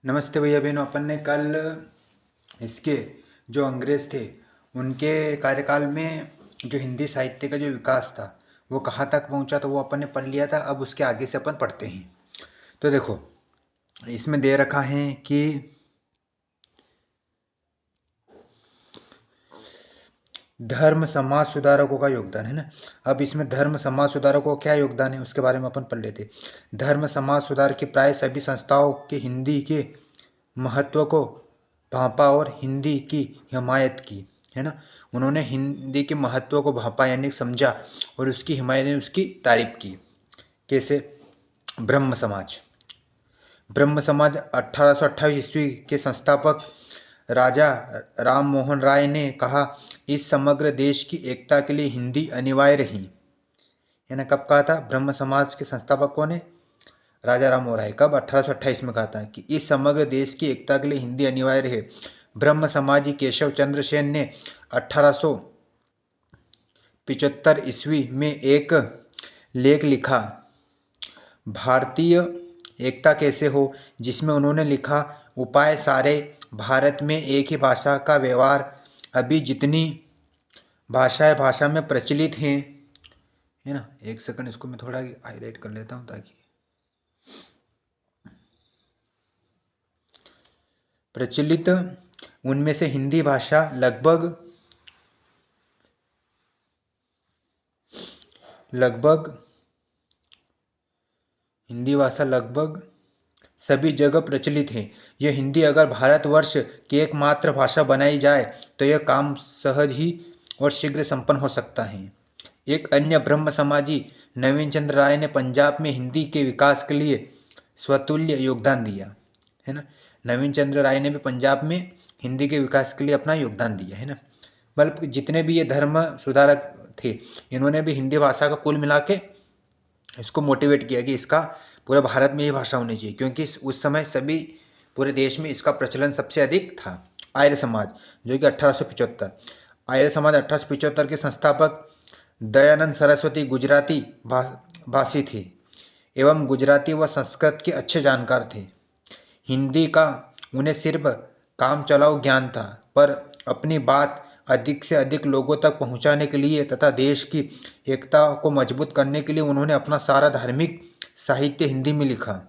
नमस्ते भैया बहनों। अपन ने कल इसके जो अंग्रेज थे उनके कार्यकाल में जो हिंदी साहित्य का जो विकास था वो कहाँ तक पहुँचा, तो वो अपन ने पढ़ लिया था। अब उसके आगे से अपन पढ़ते हैं। तो देखो, इसमें दे रखा है कि धर्म समाज सुधारकों का योगदान है ना। अब इसमें धर्म समाज सुधारकों का क्या योगदान है उसके बारे में अपन पढ़ लेते। धर्म समाज सुधार की प्राय सभी संस्थाओं के हिंदी के महत्व को भांपा और हिंदी की हिमायत की, है ना। उन्होंने हिंदी के महत्व को भांपा यानी समझा और उसकी हिमायत ने उसकी तारीफ की। कैसे? ब्रह्म समाज 1828 ईस्वी के संस्थापक राजा राम मोहन राय ने कहा, इस समग्र देश की एकता के लिए हिंदी अनिवार्य रही, है ना। कब कहा था? ब्रह्म समाज के संस्थापक कौन है? राजा राम मोहन राय। कब? 1828 में कहा था कि इस समग्र देश की एकता के लिए हिंदी अनिवार्य है। ब्रह्म समाजी केशव चंद्र सेन ने 1875 ईस्वी में एक लेख लिखा, भारतीय एकता कैसे हो, जिसमें उन्होंने लिखा, उपाय सारे भारत में एक ही भाषा का व्यवहार। अभी जितनी भाषाएं भाषा में प्रचलित हैं, है ना। एक सेकंड, इसको मैं थोड़ा हाईलाइट कर लेता हूँ ताकि प्रचलित उनमें से हिंदी भाषा लगभग सभी जगह प्रचलित है। यह हिंदी अगर भारतवर्ष की एकमात्र भाषा बनाई जाए तो यह काम सहज ही और शीघ्र संपन्न हो सकता है। एक अन्य ब्रह्म समाजी नवीन चंद्र राय ने पंजाब में हिंदी के विकास के लिए स्वतुल्य योगदान दिया, है ना। नवीन चंद्र राय ने भी पंजाब में हिंदी के विकास के लिए अपना योगदान दिया, है ना। मतलब जितने भी ये धर्म सुधारक थे इन्होंने भी हिंदी भाषा का कुल मिला के इसको मोटिवेट किया कि इसका पूरे भारत में ये भाषा होनी चाहिए, क्योंकि उस समय सभी पूरे देश में इसका प्रचलन सबसे अधिक था। आर्य समाज जो कि 1875, आर्य समाज 1875 के संस्थापक दयानंद सरस्वती गुजराती भाषी थे एवं गुजराती व संस्कृत के अच्छे जानकार थे। हिंदी का उन्हें सिर्फ काम चलाऊ ज्ञान था, पर अपनी बात अधिक से अधिक लोगों तक पहुंचाने के लिए तथा देश की एकता को मजबूत करने के लिए उन्होंने अपना सारा धार्मिक साहित्य हिंदी में लिखा।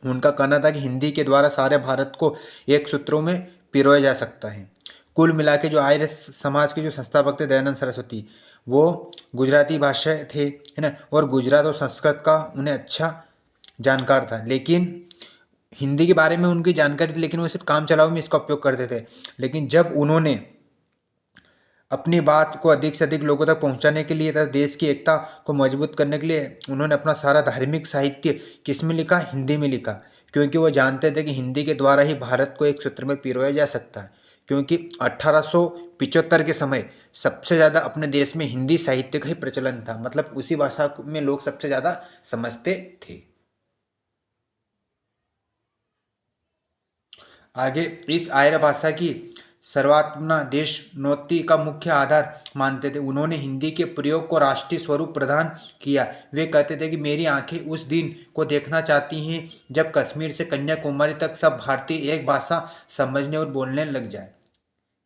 उनका कहना था कि हिंदी के द्वारा सारे भारत को एक सूत्रों में पिरोया जा सकता है। कुल मिला के जो आर्य समाज के जो संस्थापक थे दयानंद सरस्वती, वो गुजराती भाषा थे, है ना, और गुजरात और संस्कृत का उन्हें अच्छा जानकार था। लेकिन हिंदी के बारे में उनकी जानकारी थी, लेकिन वो सिर्फ काम चलाओ में इसका उपयोग करते थे। लेकिन जब उन्होंने अपनी बात को अधिक से अधिक लोगों तक पहुंचाने के लिए तथा देश की एकता को मजबूत करने के लिए उन्होंने अपना सारा धार्मिक साहित्य किस में लिखा? हिंदी में लिखा, क्योंकि वो जानते थे कि हिंदी के द्वारा ही भारत को एक सूत्र में पिरोया जा सकता है। क्योंकि 1875 के समय सबसे ज़्यादा अपने देश में हिंदी साहित्य का ही प्रचलन था, मतलब उसी भाषा में लोग सबसे ज़्यादा समझते थे। आगे, इस आर्य भाषा की सर्वात्मना देशनोत्ति का मुख्य आधार मानते थे। उन्होंने हिंदी के प्रयोग को राष्ट्रीय स्वरूप प्रदान किया। वे कहते थे कि मेरी आंखें उस दिन को देखना चाहती हैं जब कश्मीर से कन्याकुमारी तक सब भारतीय एक भाषा समझने और बोलने लग जाए।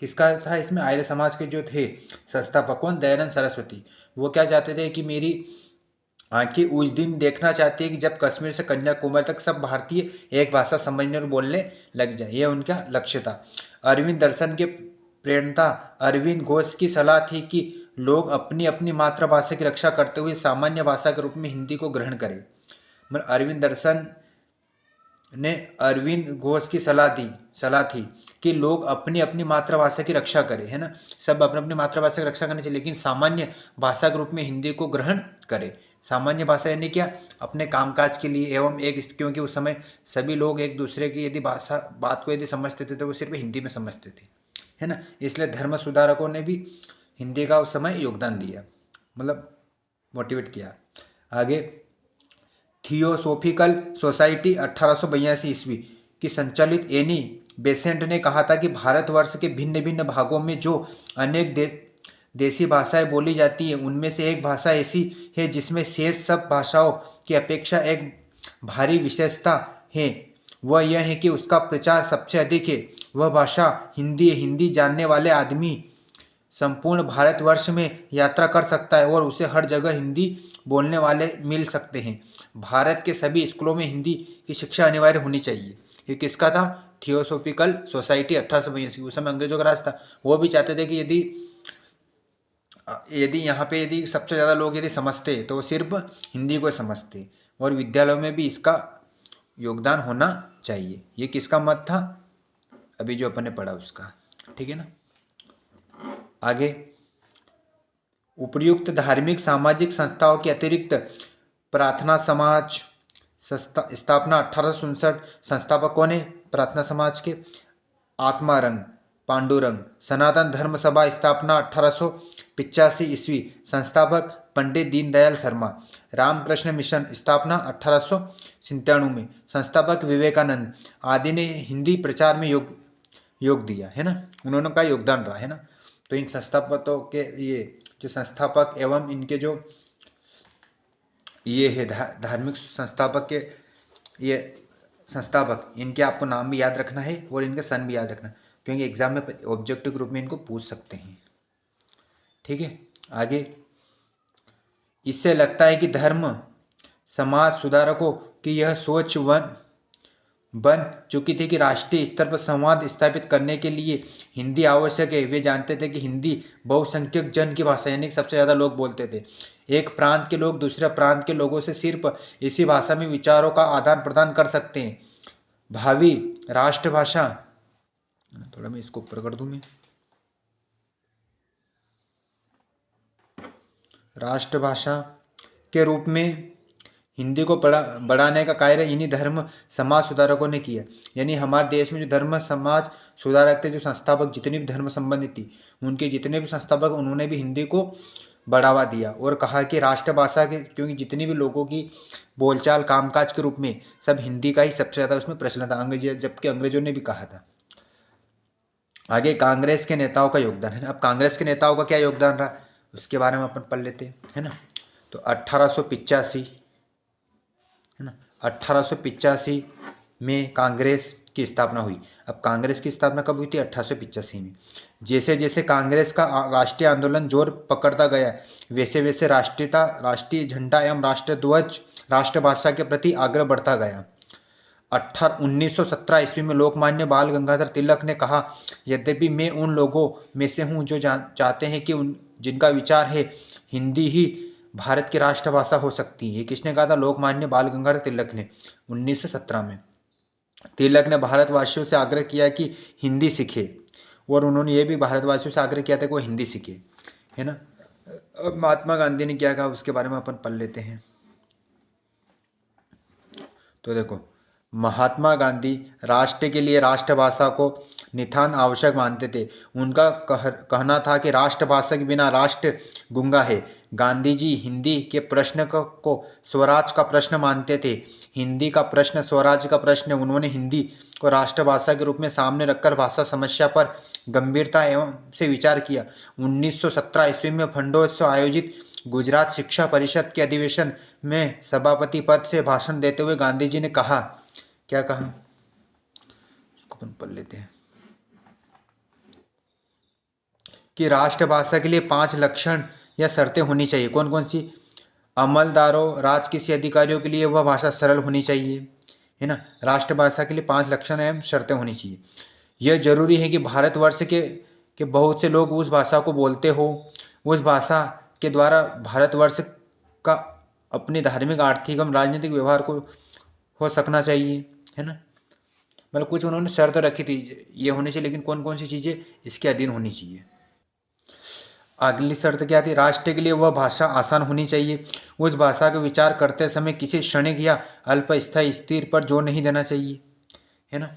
किसका था इसमें? आर्य समाज के जो थे संस्थापक, कौन? दयानंद सरस्वती। वो क्या चाहते थे कि मेरी आंखें उस दिन देखना चाहती है कि जब कश्मीर से कन्याकुमारी तक सब भारतीय एक भाषा समझने और बोलने लग जाए। यह उनका लक्ष्य था। अरविंद दर्शन के प्रेरणा अरविंद घोष की सलाह थी कि लोग अपनी अपनी मातृभाषा की रक्षा करते हुए सामान्य भाषा के रूप में हिंदी को ग्रहण करें। मतलब अरविंद दर्शन ने अरविंद घोष की सलाह थी कि लोग अपनी अपनी मातृभाषा की रक्षा करें, है ना। सब अपनी अपनी मातृभाषा की रक्षा करनी चाहिए, लेकिन सामान्य भाषा के रूप में हिंदी को ग्रहण करें। सामान्य भाषा यानी क्या? अपने कामकाज के लिए एवं क्योंकि उस समय सभी लोग एक दूसरे की यदि बात को यदि समझते थे तो वो सिर्फ हिंदी में समझते थे, है ना। इसलिए धर्म सुधारकों ने भी हिंदी का उस समय योगदान दिया, मतलब मोटिवेट किया। आगे, थियोसोफिकल सोसाइटी 1882 ईस्वी की संचालित एनी बेसेंट ने कहा था कि भारतवर्ष के भिन्न भिन्न भागों में जो अनेक देसी भाषाएं बोली जाती हैं उनमें से एक भाषा ऐसी है जिसमें शेष सब भाषाओं की अपेक्षा एक भारी विशेषता है, वह यह है कि उसका प्रचार सबसे अधिक है। वह भाषा हिंदी है। हिंदी जानने वाले आदमी संपूर्ण भारतवर्ष में यात्रा कर सकता है और उसे हर जगह हिंदी बोलने वाले मिल सकते हैं। भारत के सभी स्कूलों में हिंदी की शिक्षा अनिवार्य होनी चाहिए। ये किसका था? Theosophical society 1882। उस समय अंग्रेजों का राज था। वो भी चाहते थे कि यदि यहाँ पे यदि सबसे ज़्यादा लोग यदि समझते तो वो सिर्फ हिंदी को समझते, और विद्यालयों में भी इसका योगदान होना चाहिए। ये किसका मत था? अभी जो अपन ने पढ़ा उसका। ठीक है ना। आगे, उपर्युक्त धार्मिक सामाजिक संस्थाओं के अतिरिक्त प्रार्थना समाज स्थापना 1867। संस्थापक कौन है प्रार्थना समाज के? आत्मारंग पांडुरंग। सनातन धर्म सभा स्थापना 1885 ईस्वी। संस्थापक पंडित दीनदयाल शर्मा। रामकृष्ण मिशन स्थापना 1897 में। संस्थापक विवेकानंद आदि ने हिंदी प्रचार में योग दिया है ना, उन्होंने का योगदान रहा है ना। तो इन संस्थापकों के ये जो संस्थापक एवं इनके जो ये है धार्मिक संस्थापक के ये संस्थापक, इनके आपको नाम भी याद रखना है और इनके सन भी याद रखना, क्योंकि एग्जाम में ऑब्जेक्टिव ग्रुप में इनको पूछ सकते हैं। ठीक है। आगे, इससे लगता है कि धर्म समाज सुधारकों की यह सोच बन चुकी थी कि राष्ट्रीय स्तर पर संवाद स्थापित करने के लिए हिंदी आवश्यक है। वे जानते थे कि हिंदी बहुसंख्यक जन की भाषा, यानी कि सबसे ज़्यादा लोग बोलते थे। एक प्रांत के लोग दूसरे प्रांत के लोगों से सिर्फ इसी भाषा में विचारों का आदान प्रदान कर सकते हैं। भावी राष्ट्रभाषा, थोड़ा मैं इसको ऊपर कर दूं, मैं राष्ट्रभाषा के रूप में हिंदी को बढ़ाने का कार्य इन्हीं धर्म समाज सुधारकों ने किया। यानी हमारे देश में जो धर्म समाज सुधारक थे, जो संस्थापक जितनी भी धर्म संबंधित थी, उनके जितने भी संस्थापक, उन्होंने भी हिंदी को बढ़ावा दिया और कहा कि राष्ट्रभाषा के, क्योंकि जितनी भी लोगों की बोलचाल कामकाज के रूप में सब हिंदी का ही सबसे ज़्यादा उसमें प्रचलन था, जबकि अंग्रेजों ने भी कहा था। आगे, कांग्रेस के नेताओं का योगदान है ना। अब कांग्रेस के नेताओं का क्या योगदान रहा उसके बारे में अपन पढ़ लेते हैं, है ना। तो 1885 है ना, 1885 में कांग्रेस की स्थापना हुई। अब कांग्रेस की स्थापना कब हुई थी? 1885 में। जैसे जैसे कांग्रेस का राष्ट्रीय आंदोलन जोर पकड़ता गया, वैसे वैसे राष्ट्रीय झंडा एवं राष्ट्र ध्वज राष्ट्रभाषा के प्रति आग्रह बढ़ता गया। 1917 ईस्वी में लोकमान्य बाल गंगाधर तिलक ने कहा, यद्यपि मैं उन लोगों में से हूँ जो चाहते हैं कि जिनका विचार है हिंदी ही भारत की राष्ट्रभाषा हो सकती है। ये किसने कहा था? लोकमान्य बाल गंगाधर तिलक ने 1917 में। तिलक ने भारतवासियों से आग्रह किया कि हिंदी सीखे, और उन्होंने ये भी भारतवासियों से आग्रह किया था कि वो हिंदी सीखे, है ना। अब महात्मा गांधी ने क्या कहा उसके बारे में अपन पढ़ लेते हैं। तो देखो, महात्मा गांधी राष्ट्र के लिए राष्ट्रभाषा को नितांत आवश्यक मानते थे। उनका कहना था कि राष्ट्रभाषा के बिना राष्ट्र गूंगा है। गांधी जी हिंदी के प्रश्न को स्वराज का प्रश्न मानते थे। हिंदी का प्रश्न स्वराज का प्रश्न। उन्होंने हिंदी को राष्ट्रभाषा के रूप में सामने रखकर भाषा समस्या पर गंभीरता एवं से विचार किया। 1917 ईस्वी में फंडोस से आयोजित गुजरात शिक्षा परिषद के अधिवेशन में सभापति पद से भाषण देते हुए गांधी जी ने कहा, क्या कहा उसको अपन पढ़ लेते हैं, कि राष्ट्रभाषा के लिए 5 लक्षण या शर्तें होनी चाहिए। कौन कौन सी? अमलदारों, राज किसी अधिकारियों के लिए वह भाषा सरल होनी चाहिए, है ना। राष्ट्रभाषा के लिए 5 लक्षण एवं शर्तें होनी चाहिए। यह जरूरी है कि भारतवर्ष के बहुत से लोग उस भाषा को बोलते हो। उस भाषा के द्वारा भारतवर्ष का अपने धार्मिक, आर्थिक एवं राजनीतिक व्यवहार को हो सकना चाहिए, है ना। मतलब कुछ उन्होंने शर्त रखी थी, ये होनी चाहिए, लेकिन कौन कौन सी चीज़ें इसके अधीन होनी चाहिए। अगली शर्त क्या थी? राष्ट्र के लिए वह भाषा आसान होनी चाहिए। उस भाषा का विचार करते समय किसी क्षणिक या अल्पस्थायी स्थिर पर जोर नहीं देना चाहिए, है ना।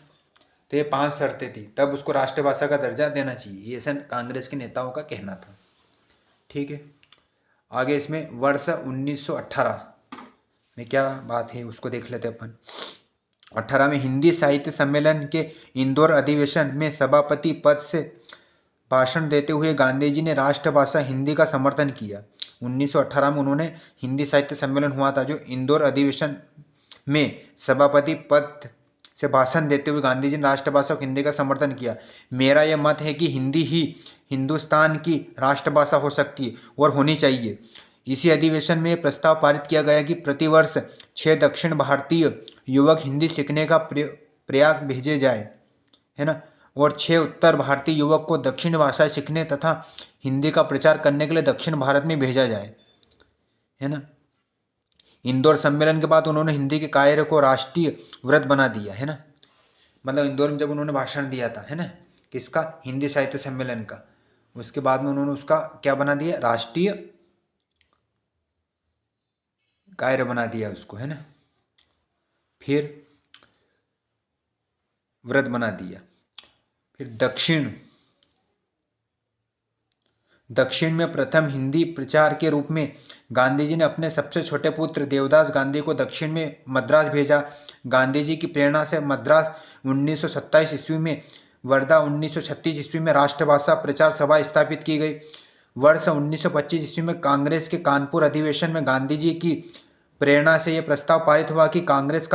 तो ये 5 शर्तें थी, तब उसको राष्ट्रभाषा का दर्जा देना चाहिए। ये ऐसा कांग्रेस के नेताओं का कहना था। ठीक है। आगे इसमें वर्ष 1918 में क्या बात है उसको देख लेते अपन। 18 में हिंदी साहित्य सम्मेलन के इंदौर अधिवेशन में सभापति पद से भाषण देते हुए गांधी जी ने राष्ट्रभाषा हिंदी का समर्थन किया। 1918 में उन्होंने हिंदी साहित्य सम्मेलन हुआ था जो इंदौर अधिवेशन में सभापति पद से भाषण देते हुए गांधी जी ने राष्ट्रभाषा को हिंदी का समर्थन किया। मेरा यह मत है कि हिंदी ही हिंदुस्तान की राष्ट्रभाषा हो सकती है और होनी चाहिए। इसी अधिवेशन में प्रस्ताव पारित किया गया कि प्रतिवर्ष 6 दक्षिण भारतीय युवक हिंदी सीखने का प्रयाग भेजे जाए, है ना, और 6 उत्तर भारतीय युवक को दक्षिण भाषा सीखने तथा हिंदी का प्रचार करने के लिए दक्षिण भारत में भेजा जाए, है ना। इंदौर सम्मेलन के बाद उन्होंने हिंदी के कार्य को राष्ट्रीय व्रत बना दिया, है ना। मतलब इंदौर में जब उन्होंने भाषण दिया था, है ना, किसका, हिंदी साहित्य सम्मेलन का, उसके बाद में उन्होंने उसका क्या बना दिया, राष्ट्रीय कार्य बना दिया उसको, है ना, फिर व्रत बना दिया। फिर दक्षिण में प्रथम हिंदी प्रचार के रूप में गांधी जी ने अपने सबसे छोटे पुत्र देवदास गांधी को दक्षिण में मद्रास भेजा। गांधी जी की प्रेरणा से मद्रास 1927 ईस्वी में, वर्धा 1936 ईस्वी में राष्ट्रभाषा प्रचार सभा स्थापित की गई। वर्ष 1925 ईस्वी में कांग्रेस के कानपुर अधिवेशन में गांधी जी की प्रेरणा से यह प्रस्ताव पारित हुआ कि कांग्रेस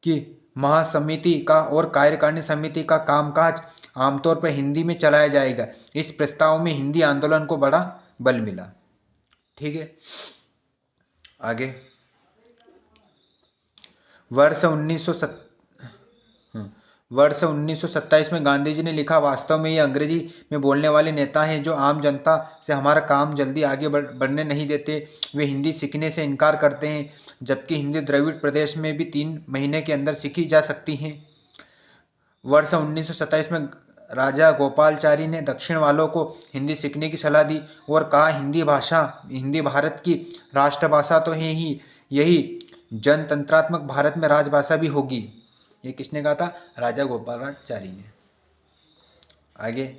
की महासमिति का और कार्यकारिणी समिति का कामकाज आमतौर पर हिंदी में चलाया जाएगा। इस प्रस्ताव में हिंदी आंदोलन को बड़ा बल मिला। ठीक है, आगे वर्ष 1927 में गांधी जी ने लिखा, वास्तव में ये अंग्रेजी में बोलने वाले नेता हैं जो आम जनता से हमारा काम जल्दी आगे बढ़ने नहीं देते। वे हिंदी सीखने से इनकार करते हैं, जबकि हिंदी द्रविड़ प्रदेश में भी 3 महीने के अंदर सीखी जा सकती है। वर्ष 1927 में राजा गोपालचारी ने दक्षिण वालों को हिंदी सीखने की सलाह दी और कहा, हिंदी भारत की राष्ट्रभाषा तो है ही, यही जनतंत्रात्मक भारत में राजभाषा भी होगी। ये किसने कहा था, राजा गोपालाचारी ने। आगे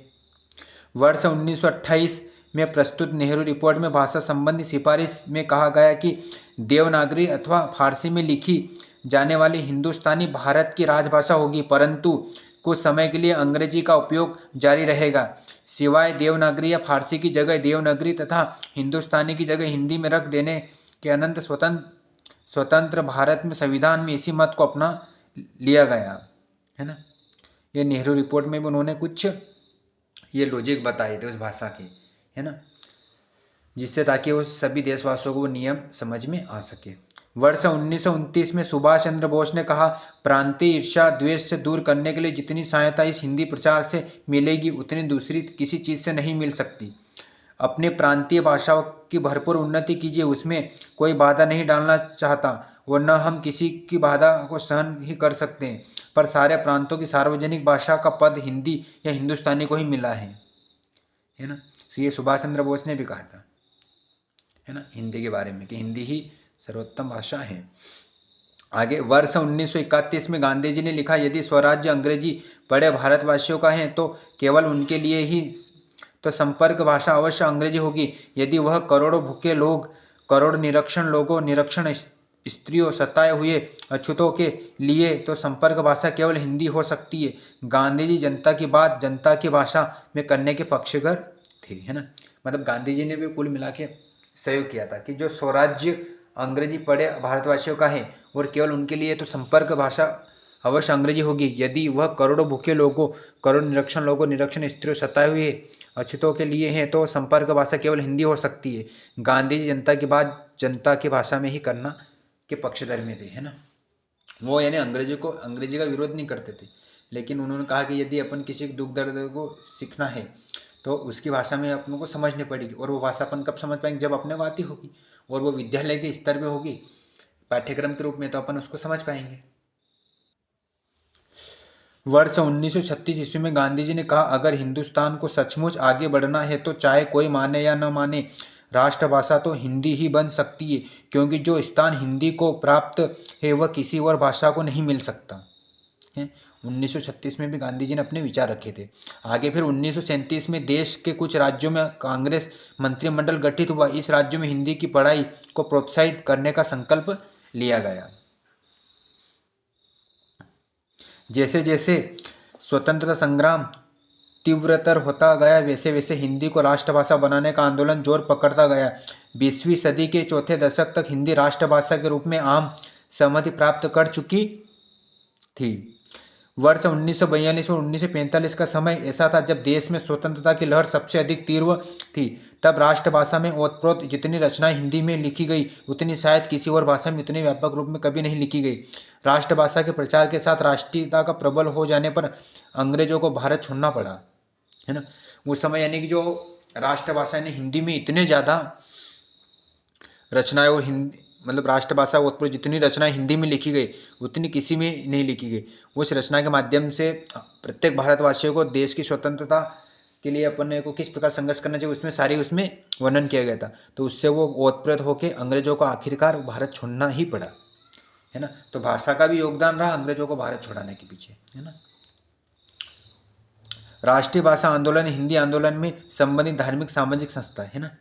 वर्ष 1928 में प्रस्तुत नेहरू रिपोर्ट में भाषा संबंधी सिफारिश में कहा गया कि देवनागरी अथवा फारसी में लिखी जाने वाली हिंदुस्तानी भारत की राजभाषा होगी, परंतु कुछ समय के लिए अंग्रेजी का उपयोग जारी रहेगा। सिवाय देवनागरी या फारसी की जगह देवनागरी तथा हिंदुस्तानी की जगह हिंदी में रख देने के अनंत स्वतंत्र भारत में संविधान में इसी मत को अपना लिया गया, है ना। ये नेहरू रिपोर्ट में भी उन्होंने कुछ ये लॉजिक बताए थे उस भाषा के, है ना, जिससे ताकि वो सभी देशवासियों को वो नियम समझ में आ सके। वर्ष 1929 में सुभाष चंद्र बोस ने कहा, प्रांतीय ईर्ष्या द्वेष से दूर करने के लिए जितनी सहायता इस हिंदी प्रचार से मिलेगी उतनी दूसरी किसी चीज़ से नहीं मिल सकती। अपने प्रांतीय भाषाओं की भरपूर उन्नति कीजिए, उसमें कोई बाधा नहीं डालना चाहता और न हम किसी की बाधा को सहन ही कर सकते हैं, पर सारे प्रांतों की सार्वजनिक भाषा का पद हिंदी या हिंदुस्तानी को ही मिला है ना। तो ये सुभाष चंद्र बोस ने भी कहा था, है ना, हिंदी के बारे में कि हिंदी ही सर्वोत्तम भाषा है। आगे वर्ष 1931 में गांधी जी ने लिखा, यदि स्वराज्य अंग्रेजी बड़े भारतवासियों का है तो केवल उनके लिए ही तो संपर्क भाषा अवश्य अंग्रेजी होगी। यदि वह करोड़ों भूखे लोग, करोड़ निरक्षण लोगों, निरक्षण स्त्रियों, सताए हुए अछूतों के लिए तो संपर्क भाषा केवल हिंदी हो सकती है। गांधी जी जनता की बात जनता की भाषा में करने के पक्षधर थे, है ना। मतलब गांधी जी ने भी कुल मिला के सहयोग किया था कि जो स्वराज्य अंग्रेजी पढ़े भारतवासियों का है और केवल उनके लिए तो संपर्क भाषा अवश्य अंग्रेजी होगी। यदि वह करोड़ों भूखे लोगों, करोड़ निरक्षण लोगों, निरक्षण स्त्रियों, सताए हुए अछूतों के लिए हैं तो संपर्क भाषा केवल हिंदी हो सकती है। गांधी जी जनता की बात जनता की भाषा में ही करना के पक्षधर में थे, है ना। वो यानी अंग्रेजी का विरोध नहीं करते थे, लेकिन उन्होंने कहा कि यदि अपन किसी दुख दर्द को सीखना है तो उसकी भाषा में अपन को समझनी पड़ेगी, और वो भाषा अपन कब समझ पाएंगे, जब अपने को आती होगी और वो विद्यालय के स्तर पे होगी, पाठ्यक्रम के रूप में, तो अपन उसको समझ पाएंगे। वर्ष 1936 ईस्वी में गांधी जी ने कहा, अगर हिंदुस्तान को सचमुच आगे बढ़ना है तो चाहे कोई माने या न माने राष्ट्रभाषा तो हिंदी ही बन सकती है, क्योंकि जो स्थान हिंदी को प्राप्त है वह किसी और भाषा को नहीं मिल सकता है। 1936 में भी गांधी जी ने अपने विचार रखे थे। आगे फिर 1937 में देश के कुछ राज्यों में कांग्रेस मंत्रिमंडल गठित हुआ। इस राज्यों में हिंदी की पढ़ाई को प्रोत्साहित करने का संकल्प लिया गया। जैसे जैसे स्वतंत्रता संग्राम तीव्रतर होता गया, वैसे वैसे हिंदी को राष्ट्रभाषा बनाने का आंदोलन जोर पकड़ता गया। 20वीं सदी के चौथे दशक तक हिंदी राष्ट्रभाषा के रूप में आम सहमति प्राप्त कर चुकी थी। वर्ष 1942 और 1945 का समय ऐसा था जब देश में स्वतंत्रता की लहर सबसे अधिक तीव्र थी। तब राष्ट्रभाषा में ओतप्रोत जितनी रचनाएं हिंदी में लिखी गई उतनी शायद किसी और भाषा में इतने व्यापक रूप में कभी नहीं लिखी गई। राष्ट्रभाषा के प्रचार के साथ राष्ट्रीयता का प्रबल हो जाने पर अंग्रेजों को भारत छोड़ना पड़ा, है ना। उस समय यानी कि जो राष्ट्रभाषा ने हिंदी में इतने ज़्यादा रचनाएं और हिंदी मतलब राष्ट्रभाषा ओतप्रोत जितनी रचनाएं हिंदी में लिखी गई उतनी किसी में नहीं लिखी गई। उस रचना के माध्यम से प्रत्येक भारतवासियों को देश की स्वतंत्रता के लिए अपने को किस प्रकार संघर्ष करना चाहिए उसमें वर्णन किया गया था। तो उससे वो ओतप्रोत होकर अंग्रेजों को आखिरकार भारत छोड़ना ही पड़ा, है ना। तो भाषा का भी योगदान रहा अंग्रेजों को भारत छोड़ाने के पीछे, है ना। राष्ट्रीय भाषा आंदोलन हिंदी आंदोलन में संबंधित धार्मिक सामाजिक संस्था है ना,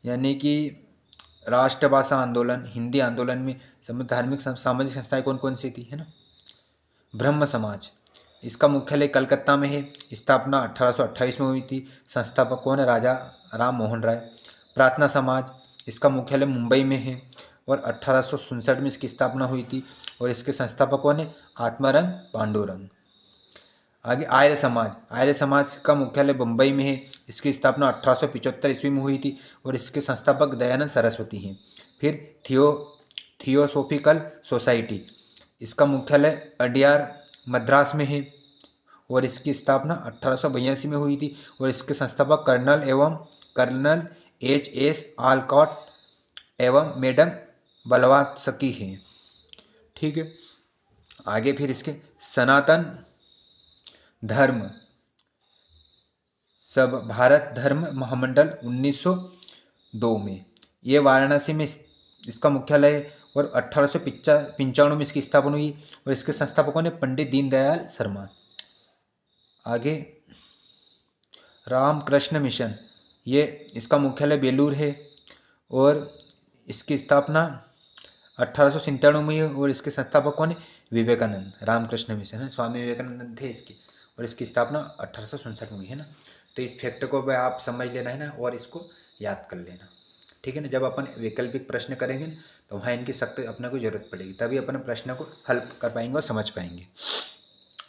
यानी कि राष्ट्रभाषा आंदोलन हिंदी आंदोलन में संबंधित धार्मिक सामाजिक संस्थाएं कौन कौन सी थी, है ना। ब्रह्म समाज, इसका मुख्यालय कलकत्ता में है। स्थापना 1828 में हुई थी। संस्थापक कौन है? राजा राम मोहन राय। प्रार्थना समाज, इसका मुख्यालय मुंबई में है और 1867 में इसकी स्थापना हुई थी और इसके संस्थापक कौन है? आत्मारंग पांडुरंग। आगे आर्य समाज का मुख्यालय बम्बई में है। इसकी स्थापना 1875 ईस्वी में हुई थी और इसके संस्थापक दयानंद सरस्वती हैं। फिर थियोसोफिकल सोसाइटी, इसका मुख्यालय अडियार मद्रास में है और इसकी स्थापना 1882 में हुई थी और इसके संस्थापक कर्नल H.S. आलकॉट एवं मैडम ब्लवात्स्की हैं। ठीक है। आगे फिर इसके सनातन धर्म सब भारत धर्म महामंडल 1902 में, ये वाराणसी में इसका मुख्यालय है और 1895 में इसकी स्थापना हुई और इसके संस्थापकों ने पंडित दीनदयाल शर्मा। आगे रामकृष्ण मिशन, ये इसका मुख्यालय बेलूर है और इसकी स्थापना 1897 में हुई और इसके संस्थापकों ने विवेकानंद। रामकृष्ण मिशन है, स्वामी विवेकानंद थे इसके और इसकी स्थापना 1867 में हुई, है ना। तो इस फैक्ट को भी आप समझ लेना है ना और इसको याद कर लेना, ठीक है ना। जब अपन वैकल्पिक प्रश्न करेंगे तो वहाँ इनकी सख्त अपने को जरूरत पड़ेगी, तभी अपन प्रश्न को हल कर पाएंगे और समझ पाएंगे।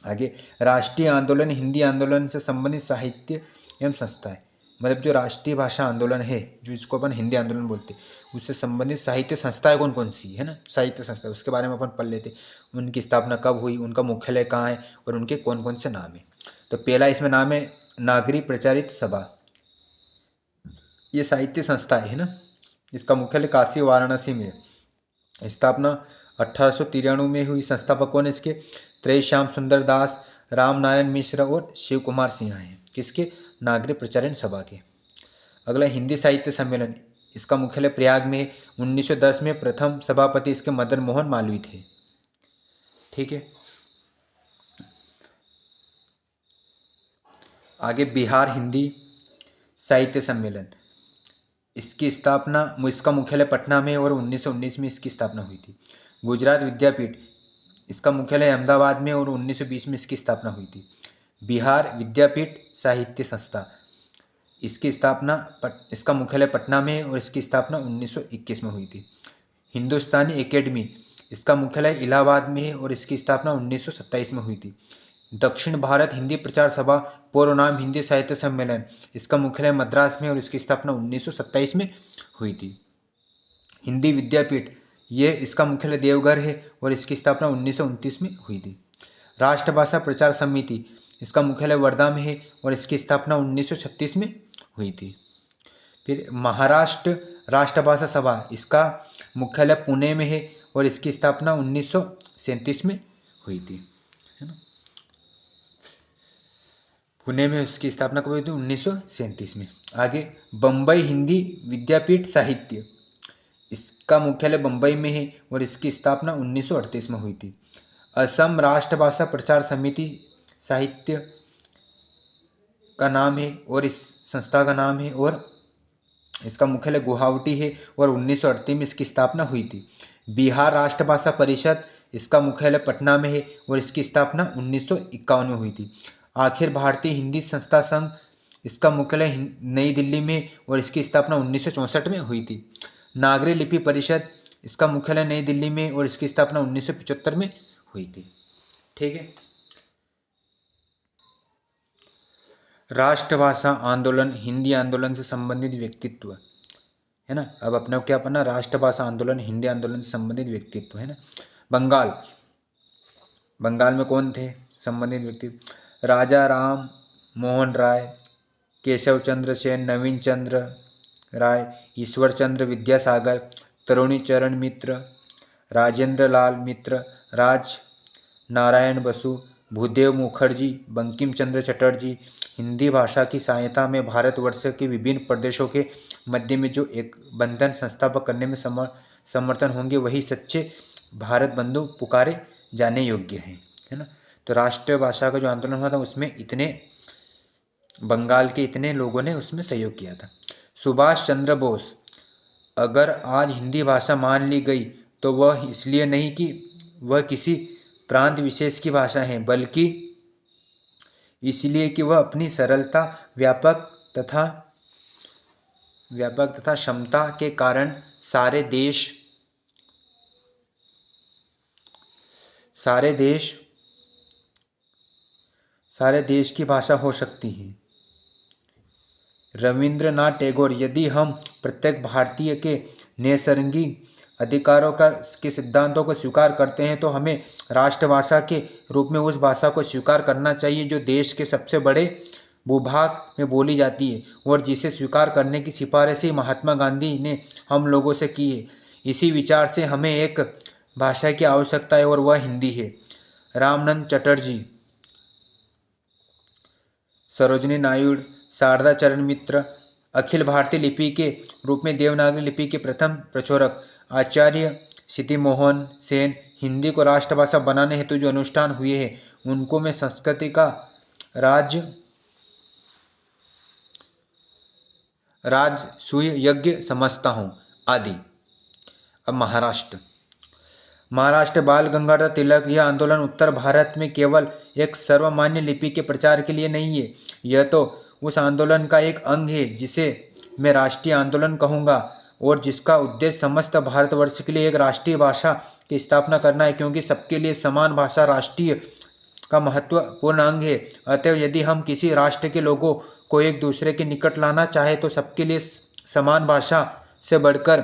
आगे राष्ट्रीय आंदोलन हिंदी आंदोलन से संबंधित साहित्य एवं संस्थाएं, मतलब जो राष्ट्रीय भाषा आंदोलन है जो इसको अपन हिंदी आंदोलन बोलते हैं उससे संबंधित साहित्य संस्थाएं कौन कौन सी है ना, साहित्य संस्था उसके बारे में अपन पढ़ लेते। उनकी स्थापना कब हुई, उनका मुख्यालय कहाँ है और उनके कौन कौन से नाम है। तो पहला इसमें नाम है नागरिक प्रचारित सभा, ये साहित्य संस्था है ना। इसका मुख्यालय काशी वाराणसी में है। स्थापना 1893 में हुई। संस्थापक कौन है इसके? त्रयश्याम सुंदर दास, राम नारायण मिश्र और शिव कुमार सिंह हैं। किसके? नागरिक प्रचारण सभा के। अगला हिंदी साहित्य सम्मेलन, इसका मुख्यालय प्रयाग में है। 1910 में प्रथम सभापति इसके मदन मोहन मालवीय थे। ठीक है। आगे बिहार हिंदी साहित्य सम्मेलन, इसका मुख्यालय पटना में और 1919 में इसकी स्थापना हुई थी। गुजरात विद्यापीठ, इसका मुख्यालय अहमदाबाद में और 1920 में इसकी स्थापना हुई थी। बिहार विद्यापीठ साहित्य संस्था, इसका मुख्यालय पटना में और इसकी स्थापना 1921 में हुई थी। हिंदुस्तानी एकेडमी, इसका मुख्यालय इलाहाबाद में है और इसकी स्थापना 1927 में हुई थी। दक्षिण भारत हिंदी प्रचार सभा पूर्व नाम हिंदी साहित्य सम्मेलन, इसका मुख्यालय मद्रास में और इसकी स्थापना 1927 में हुई थी। हिंदी विद्यापीठ, ये इसका मुख्यालय देवघर है और इसकी स्थापना 1929 में हुई थी। राष्ट्रभाषा प्रचार समिति, इसका मुख्यालय वर्धा में है और इसकी स्थापना 1936 में हुई थी। फिर महाराष्ट्र राष्ट्रभाषा सभा, इसका मुख्यालय पुणे में है और इसकी स्थापना 1937 में हुई थी, है ना। पुणे में इसकी स्थापना कब हुई थी? 1937 में। आगे बम्बई हिंदी विद्यापीठ साहित्य, इसका मुख्यालय बम्बई में है और इसकी स्थापना 1938 में हुई थी। असम राष्ट्रभाषा प्रचार समिति साहित्य का नाम है और इस संस्था का नाम है और इसका मुख्यालय गुवाहाटी है और 1938 में इसकी स्थापना हुई थी। बिहार राष्ट्रभाषा परिषद, इसका मुख्यालय पटना में है और इसकी स्थापना 1951 में हुई थी। अखिल भारतीय हिंदी संस्था संघ, इसका मुख्यालय नई दिल्ली में और इसकी स्थापना 1964 में हुई थी। नागरी लिपि परिषद, इसका मुख्यालय नई दिल्ली में और इसकी स्थापना 1975 में हुई थी। ठीक है। राष्ट्रभाषा आंदोलन, हिंदी आंदोलन से संबंधित व्यक्तित्व, है ना। अब अपने को क्या पढ़ना, राष्ट्रभाषा आंदोलन, हिंदी आंदोलन से संबंधित व्यक्तित्व, है ना। बंगाल, बंगाल में कौन थे संबंधित व्यक्तित्व, राजा राम मोहन राय, केशव चंद्र सेन, नवीन चंद्र राय, ईश्वर चंद्र विद्यासागर, तरुणी चरण मित्र, राजेंद्र लाल मित्र, राज नारायण बसु, भूदेव मुखर्जी, बंकिम चंद्र चटर्जी। हिंदी भाषा की सहायता में भारतवर्ष के विभिन्न प्रदेशों के मध्य में जो एक बंधन संस्थापक करने में समर्थन होंगे वही सच्चे भारत बंधु पुकारे जाने योग्य हैं, है ना। तो राष्ट्रीय भाषा का जो आंदोलन हुआ था उसमें इतने बंगाल के इतने लोगों ने उसमें सहयोग किया था। सुभाष चंद्र बोस, अगर आज हिंदी भाषा मान ली गई तो वह इसलिए नहीं कि वह किसी प्रांत विशेष की भाषा है, बल्कि इसलिए कि वह अपनी सरलता, व्यापक तथा क्षमता के कारण सारे देश की भाषा हो सकती है। रविंद्रनाथ टैगोर, यदि हम प्रत्येक भारतीय के नैसर्गिक अधिकारों के सिद्धांतों को स्वीकार करते हैं तो हमें राष्ट्रभाषा के रूप में उस भाषा को स्वीकार करना चाहिए जो देश के सबसे बड़े भूभाग में बोली जाती है और जिसे स्वीकार करने की सिफारिश ही महात्मा गांधी ने हम लोगों से की है। इसी विचार से हमें एक भाषा की आवश्यकता है और वह हिंदी है। रामानंद चटर्जी, सरोजिनी नायडू, शारदा चरण मित्र, अखिल भारतीय लिपि के रूप में देवनागरी लिपि के प्रथम प्रचोरक आचार्य सिद्धि मोहन सेन, हिंदी को राष्ट्रभाषा बनाने हेतु जो अनुष्ठान हुए हैं उनको मैं संस्कृति का राजसूय यज्ञ समझता हूँ आदि। अब महाराष्ट्र बाल गंगाधर तिलक, यह आंदोलन उत्तर भारत में केवल एक सर्वमान्य लिपि के प्रचार के लिए नहीं है, यह तो उस आंदोलन का एक अंग है जिसे मैं राष्ट्रीय आंदोलन कहूँगा और जिसका उद्देश्य समस्त भारतवर्ष के लिए एक राष्ट्रीय भाषा की स्थापना करना है, क्योंकि सबके लिए समान भाषा राष्ट्रीय का महत्वपूर्ण अंग है। अतएव यदि हम किसी राष्ट्र के लोगों को एक दूसरे के निकट लाना चाहे तो सबके लिए समान भाषा से बढ़कर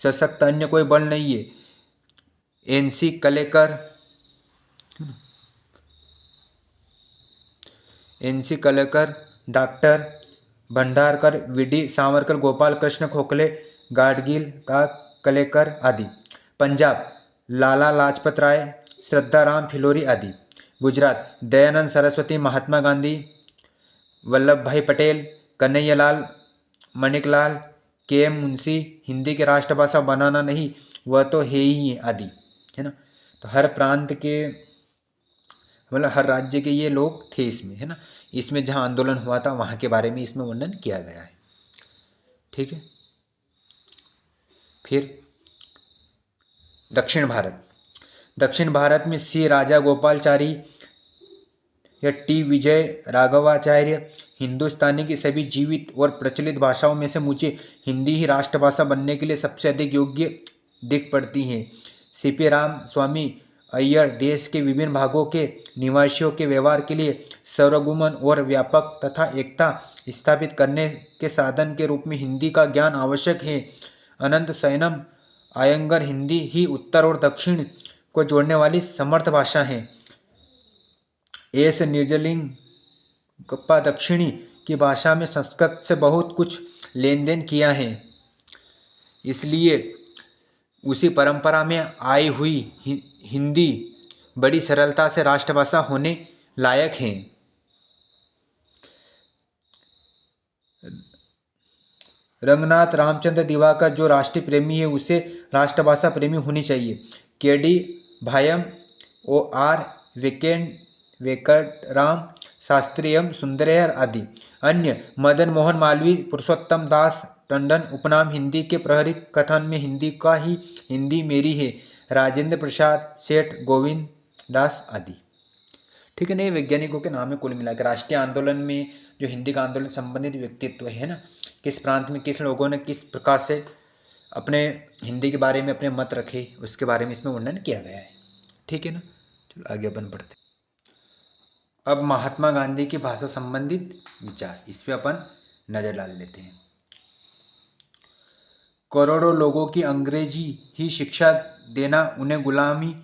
सशक्त अन्य कोई बल नहीं है। N C Kelkar, doctor Bhandarkar, V D Savarkar, Gopal Krishna Gokhale, Gadgil का कलेकर आदि। पंजाब, लाला लाजपत राय, श्रद्धाराम फिलोरी आदि। गुजरात, दयानंद सरस्वती, महात्मा गांधी, वल्लभ भाई पटेल, कन्हैयालाल, माणिकलाल, के एम मुंशी। हिंदी की राष्ट्रभाषा बनाना नहीं वह तो है ही आदि, है ना। तो हर प्रांत के मतलब हर राज्य के ये लोग थे इसमें, है ना। इसमें जहाँ आंदोलन हुआ था वहाँ के बारे में इसमें वर्णन किया गया है। ठीक है। फिर दक्षिण भारत में सी राजा गोपालचारी या टी विजय राघवाचार्य, हिंदुस्तानी की सभी जीवित और प्रचलित भाषाओं में से मुझे हिंदी ही राष्ट्रभाषा बनने के लिए सबसे अधिक योग्य दिख पड़ती है। सीपी राम स्वामी अय्यर, देश के विभिन्न भागों के निवासियों के व्यवहार के लिए सर्वगुमन और व्यापक तथा एकता स्थापित करने के साधन के रूप में हिंदी का ज्ञान आवश्यक है। अनंत शयनम अयंगर, हिंदी ही उत्तर और दक्षिण को जोड़ने वाली समर्थ भाषा है। एस निर्जलिंगप्पा, दक्षिणी की भाषा में संस्कृत से बहुत कुछ लेन देन किया है, इसलिए उसी परंपरा में आई हुई हिंदी बड़ी सरलता से राष्ट्रभाषा होने लायक है। रंगनाथ रामचंद्र दिवाकर, जो राष्ट्रीय प्रेमी है उसे राष्ट्रभाषा प्रेमी होनी चाहिए। K D Bhayam, O R Venkataram Shastri एवं सुंदरैयर आदि। अन्य मदन मोहन मालवीय, पुरुषोत्तम दास टंडन, उपनाम हिंदी के प्रहरी कथन में हिंदी का ही हिंदी मेरी है, राजेंद्र प्रसाद सेठ, गोविंद दास आदि। ठीक है ना। ये वैज्ञानिकों के नाम है कुल मिलाकर। राष्ट्रीय आंदोलन में जो हिंदी का आंदोलन संबंधित व्यक्तित्व है ना, किस प्रांत में किस लोगों ने किस प्रकार से अपने हिंदी के बारे में अपने मत रखे, उसके बारे में इसमें वर्णन किया गया है। ठीक है ना, चलो आगे अपन बढ़ते। अब महात्मा गांधी की भाषा संबंधित विचार, इस पर अपन नज़र डाल लेते हैं। करोड़ों लोगों की अंग्रेजी ही शिक्षा देना उन्हें गुलामी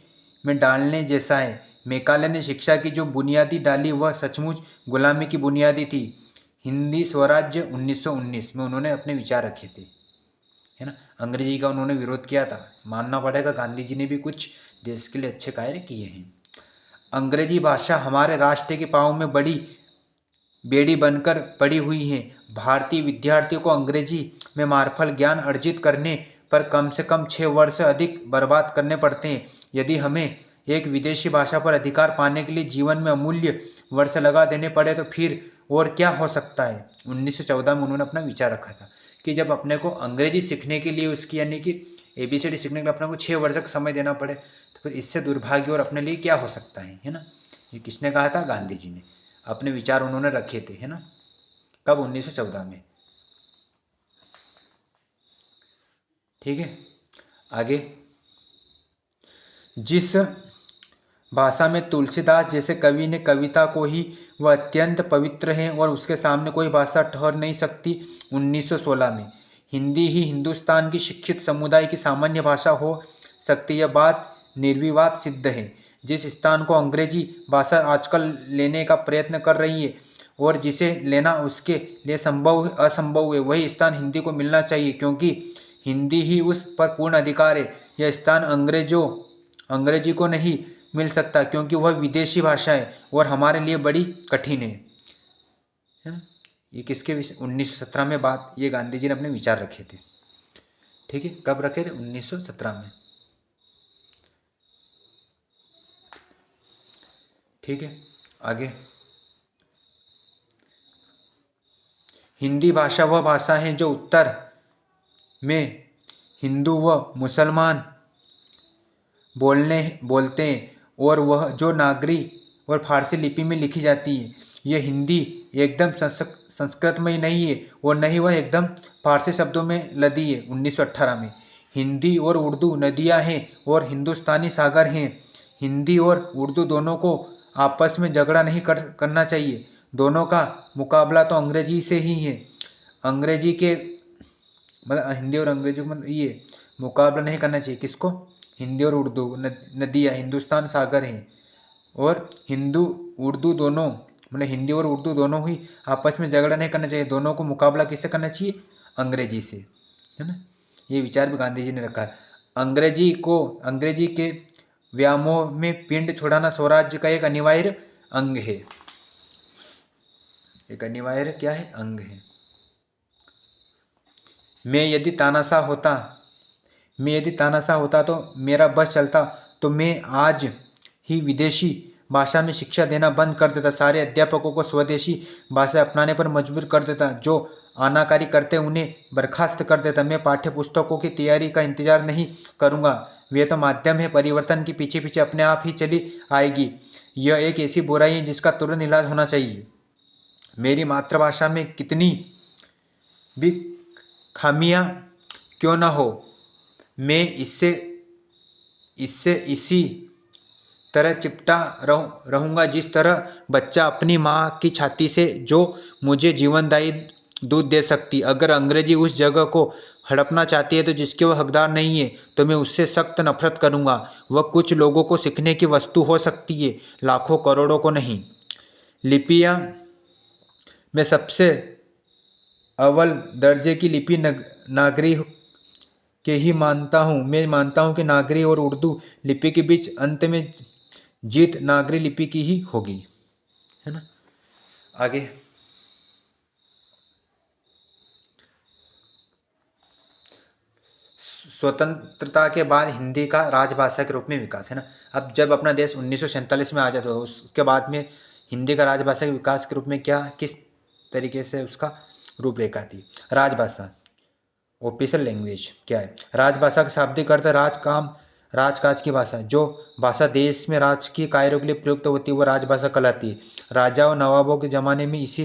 में डालने जैसा है। मेकाले ने शिक्षा की जो बुनियादी डाली वह सचमुच गुलामी की बुनियादी थी। हिंदी स्वराज्य 1919 में उन्होंने अपने विचार रखे थे, है ना। अंग्रेजी का उन्होंने विरोध किया था। मानना पड़ेगा गांधी जी ने भी कुछ देश के लिए अच्छे कार्य किए हैं। अंग्रेजी भाषा हमारे राष्ट्र के पाँव में बड़ी बेड़ी बनकर पड़ी हुई है। भारतीय विद्यार्थियों को अंग्रेजी में मार्फल ज्ञान अर्जित करने पर कम से कम 6 वर्ष अधिक बर्बाद करने पड़ते हैं। यदि हमें एक विदेशी भाषा पर अधिकार पाने के लिए जीवन में अमूल्य वर्ष लगा देने पड़े तो फिर और क्या हो सकता है। 1914 में उन्होंने अपना विचार रखा था कि जब अपने को अंग्रेजी सीखने के लिए उसकी यानी कि ABCD सीखने के लिए अपने को 6 वर्ष तक समय देना पड़े तो फिर इससे दुर्भाग्य और अपने लिए क्या हो सकता है ना। ये किसने कहा था? गांधी जी ने। अपने विचार उन्होंने रखे थे, है ना। कब? 1914 में। ठीक है, आगे। जिस भाषा में तुलसीदास जैसे कवि ने कविता को ही वह अत्यंत पवित्र है और उसके सामने कोई भाषा ठहर नहीं सकती। 1916 में हिंदी ही हिंदुस्तान की शिक्षित समुदाय की सामान्य भाषा हो सकती, यह बात निर्विवाद सिद्ध है। जिस स्थान को अंग्रेजी भाषा आजकल लेने का प्रयत्न कर रही है और जिसे लेना उसके लिए असंभव है, वही स्थान हिंदी को मिलना चाहिए, क्योंकि हिंदी ही उस पर पूर्ण अधिकार है। यह स्थान अंग्रेजी को नहीं मिल सकता, क्योंकि वह विदेशी भाषा है और हमारे लिए बड़ी कठिन है ना। ये किसके विषय? 1917 में बात, ये गांधी जी ने अपने विचार रखे थे। ठीक है, कब रखे थे? 1917 में। ठीक है, आगे। हिंदी भाषा वह भाषा है जो उत्तर में हिंदू व मुसलमान बोलते हैं और वह जो नागरी और फारसी लिपि में लिखी जाती है। यह हिंदी एकदम संस्कृत में नहीं है और न ही वह एकदम फारसी शब्दों में लदी है। 1918 में हिंदी और उर्दू नदियाँ हैं और हिंदुस्तानी सागर हैं। हिंदी और उर्दू दोनों को आपस में झगड़ा नहीं करना चाहिए। दोनों का मुकाबला तो अंग्रेजी से ही है। अंग्रेजी के मतलब हिंदी और अंग्रेजी को मतलब ये मुकाबला नहीं करना चाहिए। किसको? हिंदी और उर्दू नदियाँ हिंदुस्तान सागर हैं और हिंदी और उर्दू दोनों ही आपस में झगड़ा नहीं करना चाहिए। दोनों को मुकाबला किससे करना चाहिए? अंग्रेजी से, है ना। ये विचार भी गांधी जी ने रखा है। अंग्रेजी के व्यामोह में पिंड छोड़ाना स्वराज्य का एक अनिवार्य अंग है। एक अनिवार्य क्या है? अंग है। मैं यदि तानाशाह होता तो मेरा बस चलता तो मैं आज ही विदेशी भाषा में शिक्षा देना बंद कर देता। सारे अध्यापकों को स्वदेशी भाषा अपनाने पर मजबूर कर देता। जो आनाकानी करते उन्हें बर्खास्त कर देता। मैं पाठ्य पुस्तकों की तैयारी का इंतजार नहीं करूँगा। वे तो माध्यम है, परिवर्तन के पीछे पीछे अपने आप ही चली आएगी। यह एक ऐसी बुराई है जिसका तुरंत इलाज होना चाहिए। मेरी मातृभाषा में कितनी भी खामियां क्यों ना हो, मैं इससे इसी तरह चिपटा रहूँगा जिस तरह बच्चा अपनी माँ की छाती से, जो मुझे जीवनदायी दूध दे सकती। अगर अंग्रेजी उस जगह को हड़पना चाहती है तो जिसके वह हकदार नहीं है, तो मैं उससे सख्त नफरत करूँगा। वह कुछ लोगों को सीखने की वस्तु हो सकती है, लाखों करोड़ों को नहीं। लिपियाँ में सबसे अव्वल दर्जे की लिपि नागरी के ही मानता हूँ। मैं मानता हूँ कि नागरी और उर्दू लिपि के बीच अंत में जीत नागरी लिपि की ही होगी, है ना। आगे। स्वतंत्रता के बाद हिंदी का राजभाषा के रूप में विकास, है ना। अब जब अपना देश 1947 में आज़ाद हुआ, उसके बाद में हिंदी का राजभाषा के विकास के रूप में किस तरीके से उसका रूपरेखा थी। राजभाषा, ऑफिशियल लैंग्वेज क्या है? राजभाषा का शाब्दिक अर्थ राजकाज की भाषा। जो भाषा देश में राजकीय कार्यों के लिए प्रयुक्त होती है वो राजभाषा कहलाती है। राजा और नवाबों के ज़माने में इसी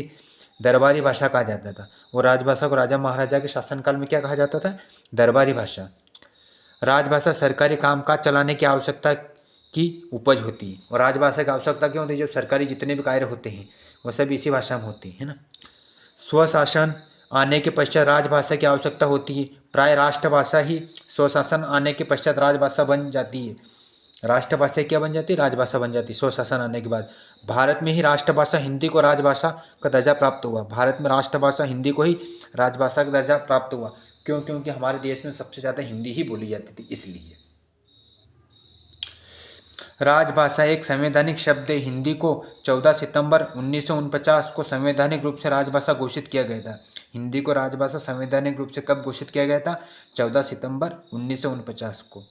दरबारी भाषा कहा जाता था। और राजभाषा को राजा महाराजा के शासनकाल में क्या कहा जाता था? दरबारी भाषा। राजभाषा सरकारी कामकाज चलाने की आवश्यकता की उपज होती है। और राजभाषा की आवश्यकता क्यों होती है? जब सरकारी जितने भी कार्य होते हैं वो सब इसी भाषा में होते हैं, है ना। स्वशासन आने के पश्चात राजभाषा की आवश्यकता होती है। प्राय राष्ट्रभाषा ही स्वशासन आने के पश्चात राजभाषा बन जाती है। राष्ट्रभाषा क्या बन जाती है? राजभाषा बन जाती है स्वशासन आने के बाद। भारत में ही राष्ट्रभाषा हिंदी को राजभाषा का दर्जा प्राप्त हुआ। भारत में राष्ट्रभाषा हिंदी को ही राजभाषा का दर्जा प्राप्त हुआ। क्यों? क्योंकि हमारे देश में सबसे ज़्यादा हिंदी ही बोली जाती थी, इसलिए। राजभाषा एक संवैधानिक शब्द है। हिंदी को 14 सितंबर 1949 को संवैधानिक रूप से राजभाषा घोषित किया गया था। हिंदी को राजभाषा संवैधानिक रूप से कब घोषित किया गया था? 14 सितंबर 1949 को।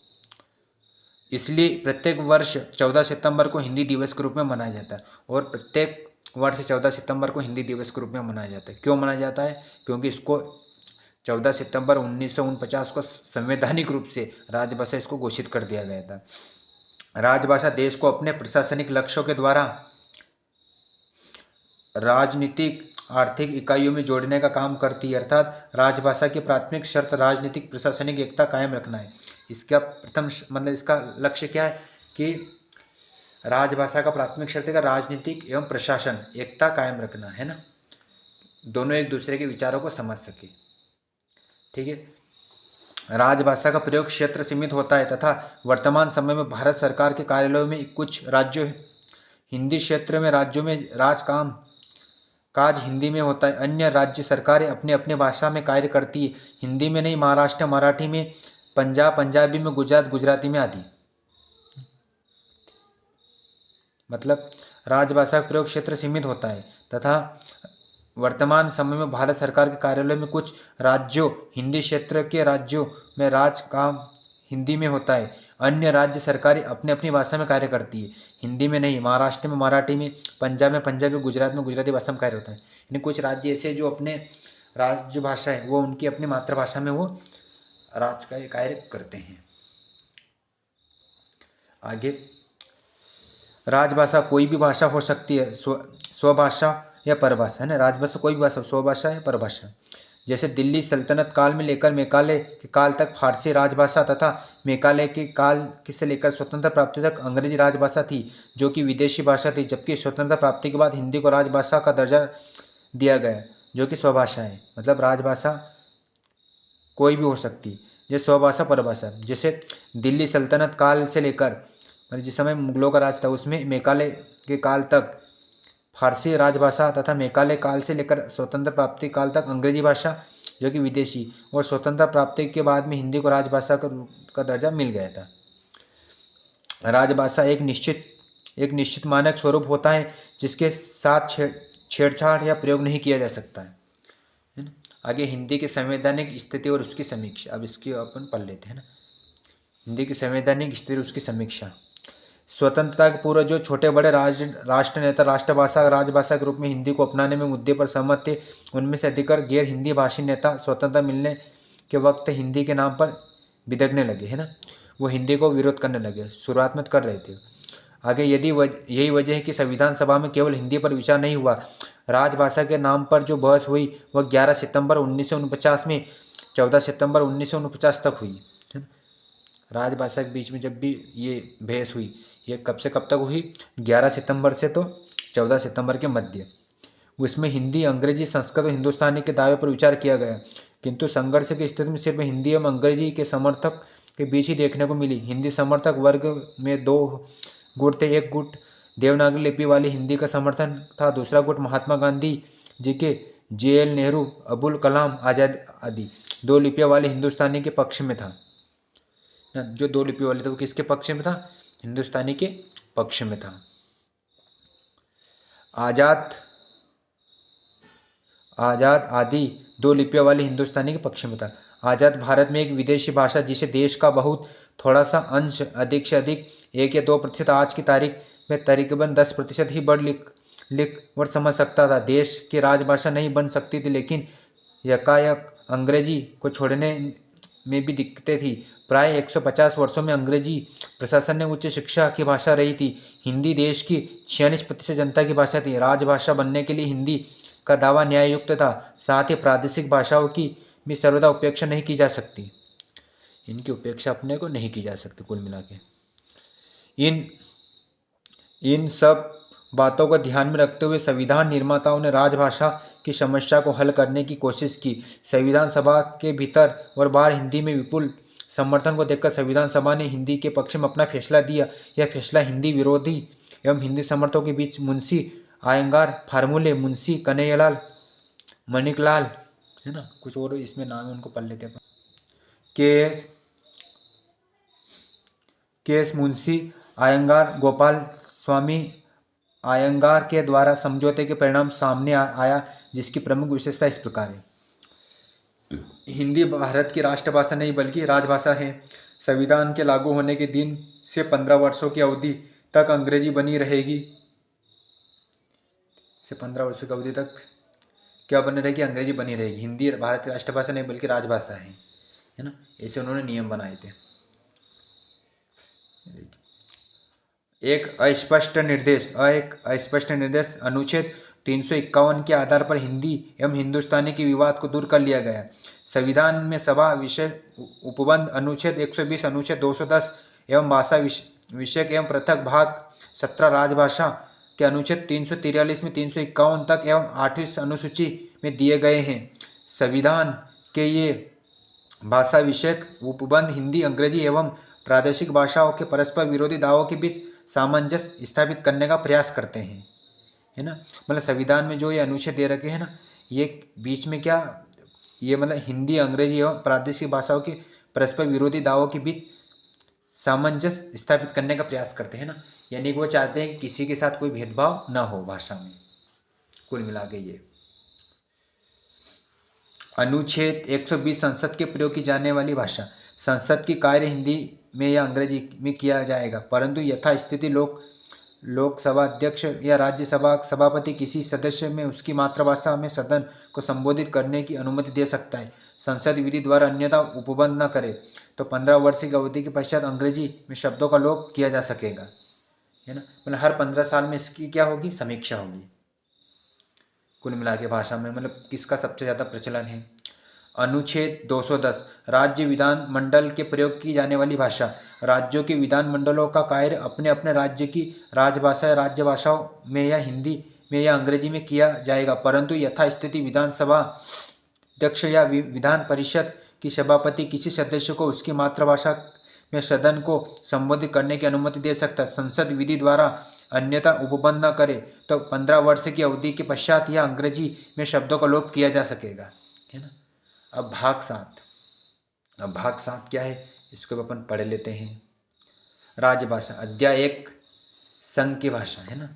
इसलिए प्रत्येक वर्ष 14 सितंबर को हिंदी दिवस के रूप में मनाया जाता है। और प्रत्येक वर्ष 14 सितंबर को हिंदी दिवस के रूप में मनाया जाता है। क्यों मनाया जाता है? क्योंकि इसको 14 सितंबर 1949 को संवैधानिक रूप से राजभाषा इसको घोषित कर दिया गया था। राजभाषा देश को अपने प्रशासनिक लक्ष्यों के द्वारा राजनीतिक आर्थिक इकाइयों में जोड़ने का काम करती है। अर्थात राजभाषा की प्राथमिक शर्त राजनीतिक प्रशासनिक एकता कायम रखना है। इसका प्रथम मतलब इसका लक्ष्य क्या है कि राजभाषा का प्राथमिक शर्त है राजनीतिक एवं प्रशासन एकता कायम रखना, है ना। दोनों एक दूसरे के विचारों को समझ सके, ठीक है। राजभाषा का प्रयोग क्षेत्र सीमित होता है तथा वर्तमान समय में भारत सरकार के कार्यालयों में कुछ राज्यों हिंदी क्षेत्र में राज्यों में राजकाम काज हिंदी में होता है। अन्य राज्य सरकारें अपने अपने भाषा में कार्य करती है। हिंदी में नहीं, महाराष्ट्र मराठी में, पंजाब पंजाबी में, गुजरात गुजराती में आदि। मतलब राजभाषा का प्रयोग क्षेत्र सीमित होता है तथा वर्तमान समय में भारत सरकार के कार्यालय में कुछ राज्यों हिंदी क्षेत्र के राज्यों में राज काम हिंदी में होता है। अन्य राज्य सरकारें अपने अपनी भाषा में कार्य करती है। हिंदी में नहीं, महाराष्ट्र में मराठी में, पंजाब में पंजाबी, गुजरात में गुजराती भाषा में कार्य होता है। यानी कुछ राज्य ऐसे जो अपने राज्य भाषा है वो उनकी अपनी मातृभाषा में वो राज का कार्य करते हैं। आगे, राजभाषा कोई भी भाषा हो सकती है, स्वभाषा या परभाषा, है ना। राजभाषा कोई भी भाषा, स्वभाषा या परभाषा। जैसे दिल्ली सल्तनत काल में लेकर मेघालय के काल तक फारसी राजभाषा तथा मेघालय के काल से लेकर स्वतंत्र प्राप्ति तक अंग्रेजी राजभाषा थी, जो कि विदेशी भाषा थी। जबकि स्वतंत्र प्राप्ति के बाद हिंदी को राजभाषा का दर्जा दिया गया, जो कि स्वभाषा है। मतलब राजभाषा कोई भी हो सकती है। जैसे स्वभाषा परभाषा, जैसे दिल्ली सल्तनत काल से लेकर जिस समय मुगलों का राज था उसमें मेघालय के काल तक फारसी राजभाषा तथा मेघालय काल से लेकर स्वतंत्र प्राप्ति काल तक अंग्रेजी भाषा, जो कि विदेशी, और स्वतंत्र प्राप्ति के बाद में हिंदी को राजभाषा का दर्जा मिल गया था। राजभाषा एक निश्चित मानक स्वरूप होता है जिसके साथ छेड़छाड़ या प्रयोग नहीं किया जा सकता है ना। आगे हिंदी की संवैधानिक स्थिति और उसकी समीक्षा, अब इसकी अपन पढ़ लेते हैं ना। हिंदी की संवैधानिक स्थिति और उसकी समीक्षा। स्वतंत्रता के पूर्व जो छोटे बड़े राष्ट्र नेता राष्ट्रभाषा राजभाषा के रूप में हिंदी को अपनाने में मुद्दे पर सहमत थे, उनमें से अधिकतर गैर हिंदी भाषी नेता स्वतंत्रता मिलने के वक्त हिंदी के नाम पर बिदकने लगे, है ना। वो हिंदी को विरोध करने लगे, शुरुआत में कर रहे थे। आगे, यदि यही वजह है कि संविधान सभा में केवल हिंदी पर विचार नहीं हुआ, राजभाषा के नाम पर जो बहस हुई वह 11 सितंबर 1949 में 14 सितंबर 1949 तक हुई। राजभाषा के बीच में जब भी ये बहस हुई, ये कब से कब तक हुई? 11 सितंबर से तो 14 सितंबर के मध्य। उसमें हिंदी, अंग्रेजी, संस्कृत और हिंदुस्तानी के दावे पर विचार किया गया, किंतु संघर्ष की स्थिति में सिर्फ हिंदी एवं अंग्रेजी के समर्थक के बीच ही देखने को मिली। हिंदी समर्थक वर्ग में दो गुट थे। एक गुट देवनागरी लिपि वाली हिंदी का समर्थन था, दूसरा गुट महात्मा गांधी जी के, JL नेहरू, अबुल कलाम आज़ाद आदि 2 लिपियों वाले हिंदुस्तानी के पक्ष में था। जो 2 लिपि वाले थे वो किसके पक्ष में था? हिंदुस्तानी के पक्ष में था। आजाद आदि 2 लिपियों वाले हिंदुस्तानी के पक्ष में था। आज़ाद भारत में एक विदेशी भाषा जिसे देश का बहुत थोड़ा सा अंश, अधिक से अधिक 1 या 2%, आज की तारीख में तकरीबन 10% ही पढ़ लिख और समझ सकता था। देश की राजभाषा नहीं बन सकती थी, लेकिन यकायक अंग्रेजी को छोड़ने में भी दिक्कतें थी। प्राय 150 वर्षों में अंग्रेजी प्रशासन ने उच्च शिक्षा की भाषा रही थी। हिंदी देश की 46% जनता की भाषा थी। राजभाषा बनने के लिए हिंदी का दावा न्याययुक्त था। साथ ही प्रादेशिक भाषाओं की भी सर्वदा उपेक्षा नहीं की जा सकती। इनकी उपेक्षा अपने को नहीं की जा सकती। कुल मिला के इन इन सब बातों को ध्यान में रखते हुए संविधान निर्माताओं ने राजभाषा की समस्या को हल करने की कोशिश की। संविधान सभा के भीतर और बाहर हिंदी में विपुल समर्थन को देखकर संविधान सभा ने हिंदी के पक्ष में अपना फैसला दिया। यह फैसला हिंदी विरोधी एवं हिंदी समर्थकों के बीच मुंशी आयंगार, फार्मूले, मुंशी कन्हैयालाल, मणिकलाल, है ना, कुछ और इसमें नाम है उनको पढ़ लेते हैं। के एस मुंशी आयंगार, गोपाल स्वामी आयंगार के द्वारा समझौते के परिणाम सामने आया, जिसकी प्रमुख विशेषता इस प्रकार है। हिंदी भारत की राष्ट्रभाषा नहीं बल्कि राजभाषा है। संविधान के लागू होने के दिन से 15 वर्षों की अवधि तक अंग्रेजी बनी रहेगी। से 15 वर्षों की अवधि तक क्या बनी रहेगी? अंग्रेजी बनी रहेगी। हिंदी भारत की राष्ट्रभाषा नहीं बल्कि राजभाषा है ना। ऐसे उन्होंने नियम बनाए थे। एक अस्पष्ट निर्देश अनुच्छेद 351 के आधार पर हिंदी एवं हिंदुस्तानी के विवाद को दूर कर लिया गया। संविधान में सभा विषय उपबंध अनुच्छेद 120, अनुच्छेद 210 एवं भाषा विषयक एवं पृथक भाग 17 राजभाषा के अनुच्छेद 343 में 351 तक एवं 8वीं अनुसूची में दिए गए हैं। संविधान के ये भाषा विषयक उपबंध हिंदी, अंग्रेजी एवं प्रादेशिक भाषाओं के परस्पर विरोधी दावों के बीच सामंजस्य स्थापित करने का प्रयास करते हैं, है ना। मतलब संविधान में जो ये अनुच्छेद दे रखे हैं ना, ये बीच में क्या, ये मतलब हिंदी, अंग्रेजी एवं प्रादेशिक भाषाओं के परस्पर विरोधी दावों के बीच सामंजस्य स्थापित करने का प्रयास करते हैं ना। यानी कि वो चाहते हैं कि किसी के साथ कोई भेदभाव ना हो भाषा में। कुल मिला के ये अनुच्छेद 120 संसद के प्रयोग की जाने वाली भाषा। संसद की कार्य हिंदी में या अंग्रेजी में किया जाएगा, परंतु यथास्थिति लोकसभा अध्यक्ष या राज्यसभा सभापति किसी सदस्य में उसकी मातृभाषा में सदन को संबोधित करने की अनुमति दे सकता है। संसद विधि द्वारा अन्यथा उपबंध न करे तो 15 वर्ष की अवधि के पश्चात अंग्रेजी में शब्दों का लोप किया जा सकेगा, है ना। मतलब हर 15 साल में इसकी क्या होगी? समीक्षा होगी। कुल मिला के भाषा में मतलब किसका सबसे ज़्यादा प्रचलन है? अनुच्छेद 210 राज्य विधान मंडल के प्रयोग की जाने वाली भाषा। राज्यों के विधान मंडलों का कार्य अपने अपने राज्य की राजभाषा या राज्य भाषाओं में या हिंदी में या अंग्रेजी में किया जाएगा, परंतु यथास्थिति विधानसभा अध्यक्ष या विधान परिषद की सभापति किसी सदस्य को उसकी मातृभाषा में सदन को संबोधित करने की अनुमति दे सकता है। संसद विधि द्वारा अन्यथा उपबंध न करे तो 15 वर्ष की अवधि के पश्चात यह अंग्रेजी में शब्दों का लोप किया जा सकेगा, है ना। अब भाग 7 क्या है, इसको अपन पढ़ लेते हैं। राजभाषा अध्याय 1 संघ की भाषा, है ना।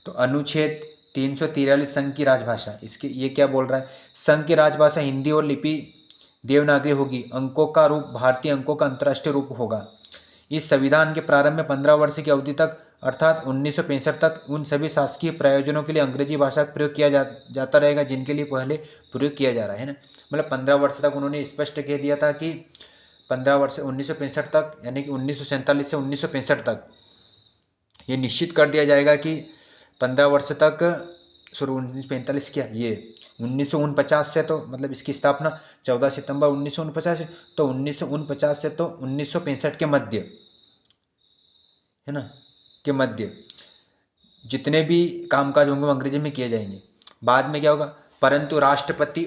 तो अनुच्छेद 343 संघ की राजभाषा, इसके ये क्या बोल रहा है? संघ की राजभाषा हिंदी और लिपि देवनागरी होगी। अंकों का रूप भारतीय अंकों का अंतर्राष्ट्रीय रूप होगा। इस संविधान के प्रारंभ में 15 वर्ष की अवधि तक अर्थात 1965 तक उन सभी शासकीय प्रयोजनों के लिए अंग्रेजी भाषा का प्रयोग किया जाता रहेगा जिनके लिए पहले प्रयोग किया जा रहा है ना। मतलब 15 वर्ष तक उन्होंने स्पष्ट कह दिया था कि 15 वर्ष 1965 तक, यानी कि 1947 से 1965 तक ये निश्चित कर दिया जाएगा कि 15 वर्ष तक, सॉरी 1945 क्या, ये 1949 से, तो मतलब इसकी स्थापना 14 सितंबर 1949 है, तो 1949 से तो 1965 के मध्य, है ना, के मध्य जितने भी कामकाज होंगे वो अंग्रेजी में किए जाएंगे। बाद में क्या होगा? परंतु राष्ट्रपति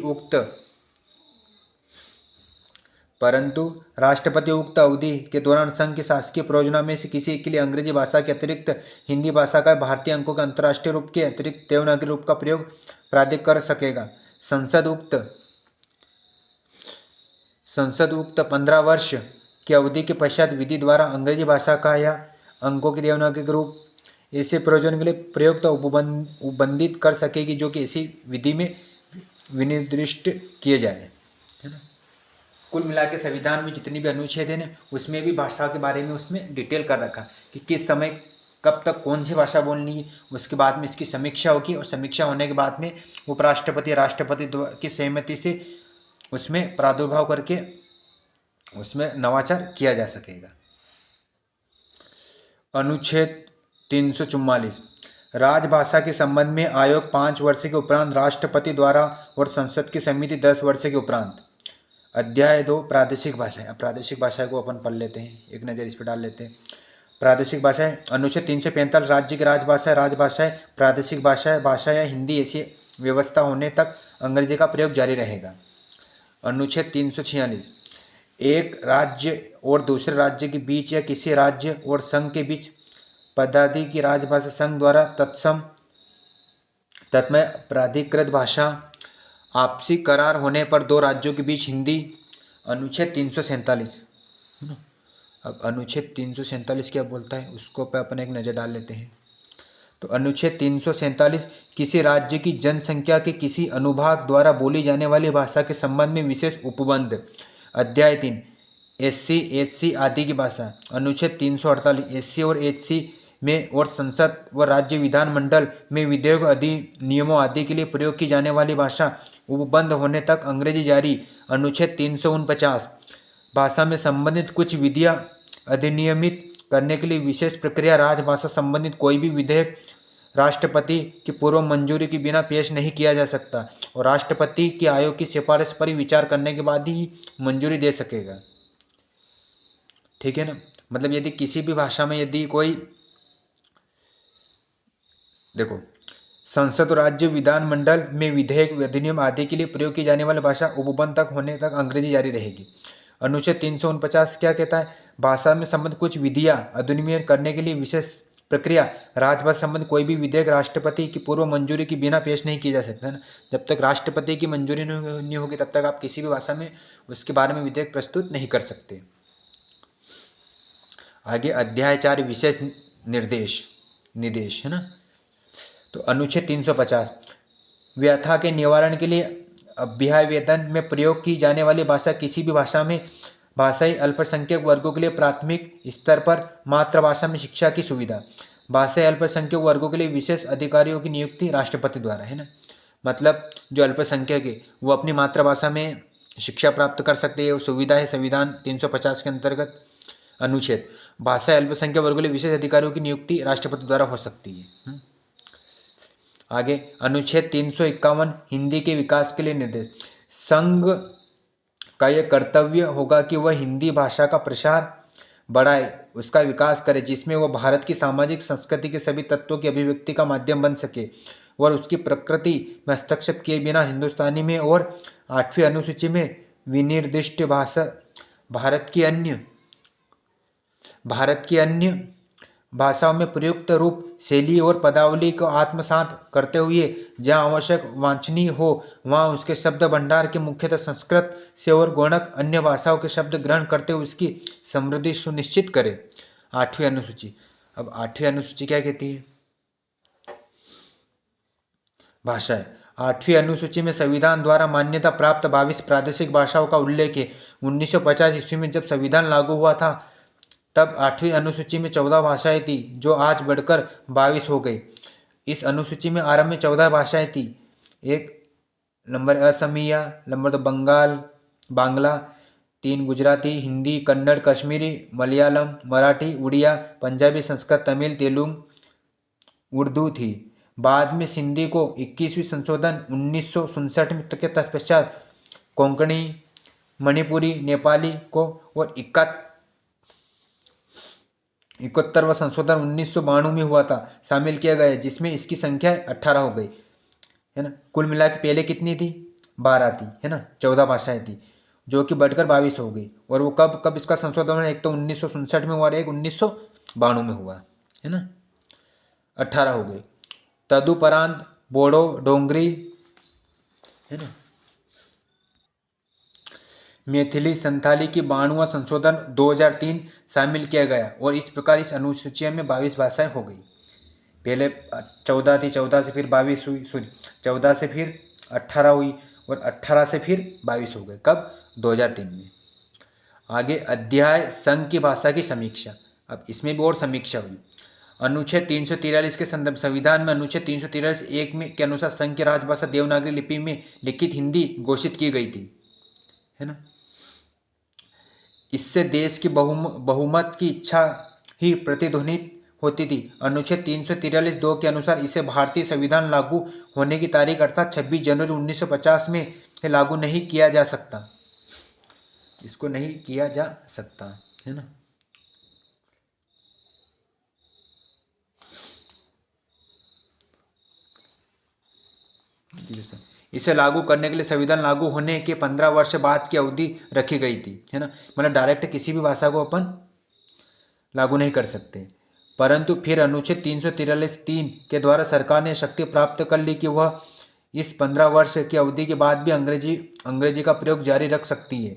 उक्त अवधि के दौरान संघ की शासकीय प्रयोजना में से किसी के लिए अंग्रेजी भाषा के अतिरिक्त हिंदी भाषा का भारतीय अंकों के अंतर्राष्ट्रीय रूप के अतिरिक्त देवनागरी रूप का प्रयोग प्राधिक कर सकेगा। संसद उक्त 15 वर्ष की अवधि के पश्चात विधि द्वारा अंग्रेजी भाषा का या अंकों के देवनागरी रूप ऐसे प्रयोजन के लिए प्रयुक्त उपबंधित कर सकेगी जो कि ऐसी विधि में विनिर्दिष्ट किए जाए, है ना। कुल मिला के संविधान में जितनी भी अनुच्छेद है ना, उसमें भी भाषा के बारे में उसमें डिटेल कर रखा कि किस समय कब तक कौन सी भाषा बोलनी है। उसके बाद में इसकी समीक्षा होगी और समीक्षा होने के बाद में उपराष्ट्रपति राष्ट्रपति की सहमति से उसमें प्रादुर्भाव करके उसमें नवाचार किया जा सकेगा। अनुच्छेद 344 राजभाषा के संबंध में आयोग 5 वर्ष के उपरांत राष्ट्रपति द्वारा और संसद की समिति 10 वर्ष के उपरांत। अध्याय 2 प्रादेशिक भाषाएं। अब प्रादेशिक भाषा को अपन पढ़ लेते हैं, एक नज़र इस पर डाल लेते हैं। प्रादेशिक भाषाएं। अनुच्छेद 345 राज्य की राजभाषा राजभाषाएं प्रादेशिक भाषा या हिंदी ऐसी व्यवस्था होने तक अंग्रेजी का प्रयोग जारी रहेगा। अनुच्छेद 346 एक राज्य और दूसरे राज्य के बीच या किसी राज्य और संघ के बीच पदादि की राजभाषा संघ द्वारा तत्मय प्राधिकृत भाषा आपसी करार होने पर दो राज्यों के बीच हिंदी। अनुच्छेद 347 है ना। अब अनुच्छेद 347 क्या बोलता है उसको पे अपन एक नज़र डाल लेते हैं। तो अनुच्छेद 347 किसी राज्य की जनसंख्या के किसी अनुभाग द्वारा बोली जाने वाली भाषा के संबंध में विशेष उपबंध। अध्याय 3 एससी एचसी आदि की भाषा। अनुच्छेद 348 एससी और एचसी में और संसद व राज्य विधानमंडल में विधेयक अधिनियमों आदि के लिए प्रयोग की जाने वाली भाषा उपबंध होने तक अंग्रेजी जारी। अनुच्छेद 349 भाषा में संबंधित कुछ विधियां अधिनियमित करने के लिए विशेष प्रक्रिया राजभाषा संबंधित कोई भी विधेयक राष्ट्रपति की पूर्व मंजूरी के बिना पेश नहीं किया जा सकता और राष्ट्रपति के आयोग की सिफारिश पर ही विचार करने के बाद ही मंजूरी दे सकेगा। ठीक है ना। मतलब यदि किसी भी भाषा में यदि कोई देखो संसद और राज्य विधानमंडल में विधेयक अधिनियम आदि के लिए प्रयोग की जाने वाली भाषा उपबंध तक होने तक अंग्रेजी जारी रहेगी। अनुच्छेद 349 क्या कहता है भाषा में संबंधित कुछ विधियां अधिनियम करने के लिए विशेष प्रक्रिया राजभाषा संबंधित कोई भी विधेयक राष्ट्रपति की पूर्व मंजूरी के बिना पेश नहीं किया जा सकता है ना। जब तक राष्ट्रपति की मंजूरी नहीं होगी तब तक आप किसी भी भाषा में उसके बारे में विधेयक प्रस्तुत नहीं कर सकते। आगे अध्याय 4 विशेष निर्देश है ना। तो अनुच्छेद 350 व्यथा के निवारण के लिए अभ्यावेदन में प्रयोग की जाने वाली भाषा किसी भी भाषा में भाषाई अल्पसंख्यक वर्गों के लिए प्राथमिक स्तर पर मातृभाषा में शिक्षा की सुविधा। भाषाई अल्पसंख्यक वर्गों के लिए विशेष अधिकारियों की नियुक्ति राष्ट्रपति द्वारा है ना। मतलब जो अल्पसंख्यक है वो अपनी मातृभाषा में शिक्षा प्राप्त कर सकते हैं, सुविधा है संविधान 350 के अंतर्गत। अनुच्छेद भाषाई अल्पसंख्यक वर्गों के लिए विशेष अधिकारियों की नियुक्ति राष्ट्रपति द्वारा हो सकती है। आगे अनुच्छेद 351 हिंदी के विकास के लिए निर्देश। संघ का यह कर्तव्य होगा कि वह हिंदी भाषा का प्रसार बढ़ाए, उसका विकास करे, जिसमें वह भारत की सामाजिक संस्कृति के सभी तत्वों की अभिव्यक्ति का माध्यम बन सके और उसकी प्रकृति में हस्तक्षेप किए बिना हिंदुस्तानी में और 8वीं अनुसूची में विनिर्दिष्ट भाषा भारत की अन्य भाषाओं में प्रयुक्त रूप शैली और पदावली को आत्मसात करते हुए जहाँ आवश्यक वांछनीय हो वहाँ उसके शब्द भंडार के मुख्यतः संस्कृत से और गौणक अन्य भाषाओं के शब्द ग्रहण करते हुए उसकी समृद्धि सुनिश्चित करे। 8वीं अनुसूची। अब 8वीं अनुसूची क्या कहती है भाषाएं। 8वीं अनुसूची में संविधान द्वारा मान्यता प्राप्त 22 प्रादेशिक भाषाओं का उल्लेख है। 1950 ईस्वी में जब संविधान लागू हुआ था तब 8वीं अनुसूची में 14 भाषाएं थी जो आज बढ़कर 22 हो गई। इस अनुसूची में आरंभ में 14 भाषाएं थी। एक नंबर असमिया, नंबर 2 बांग्ला, 3 गुजराती, हिंदी, कन्नड़, कश्मीरी, मलयालम, मराठी, उड़िया, पंजाबी, संस्कृत, तमिल, तेलुगु, उर्दू थी। बाद में सिंधी को 21वीं संशोधन 1967 के तत्पश्चात कोंकणी, मणिपुरी, नेपाली को और 71वां संशोधन 1992 में हुआ था शामिल किया गया, जिसमें इसकी संख्या 18 हो गई है ना। कुल मिला के पहले कितनी थी 12 थी है ना, 14 भाषाएं थी जो कि बढ़कर 22 हो गई। और वो कब इसका संशोधन हुआ, एक तो 1967 में हुआ और एक 1992 में हुआ है ना, 18 हो गई। तदुपरांत बोडो, डोंगरी है ना, मैथिली, संथाली की 92वां संशोधन 2003 शामिल किया गया और इस प्रकार इस अनुसूची में 22 भाषाएं हो गई। पहले 14 थी, 14 से फिर 22 हुई, 14 से फिर 18 हुई और 18 से फिर 22 हो गए। कब 2003 में। आगे अध्याय संघ की भाषा की समीक्षा। अब इसमें भी और समीक्षा हुई। अनुच्छेद 343 के संदर्भ संविधान में अनुच्छेद 343 1 में के अनुसार संघ की राजभाषा देवनागरी लिपि में लिखित हिंदी घोषित की गई थी है ना। इससे देश की बहुमत की इच्छा ही प्रतिध्वनित होती थी। अनुच्छेद 343(2) के अनुसार इसे भारतीय संविधान लागू होने की तारीख अर्थात 26 जनवरी 1950 में लागू नहीं किया जा सकता। इसको नहीं किया जा सकता, है ना। इसे लागू करने के लिए संविधान लागू होने के 15 वर्ष बाद की अवधि रखी गई थी, है ना। मतलब डायरेक्ट किसी भी भाषा को अपन लागू नहीं कर सकते। परंतु फिर अनुच्छेद 343(3) के द्वारा सरकार ने शक्ति प्राप्त कर ली कि वह इस 15 वर्ष की अवधि के बाद भी अंग्रेजी का प्रयोग जारी रख सकती है।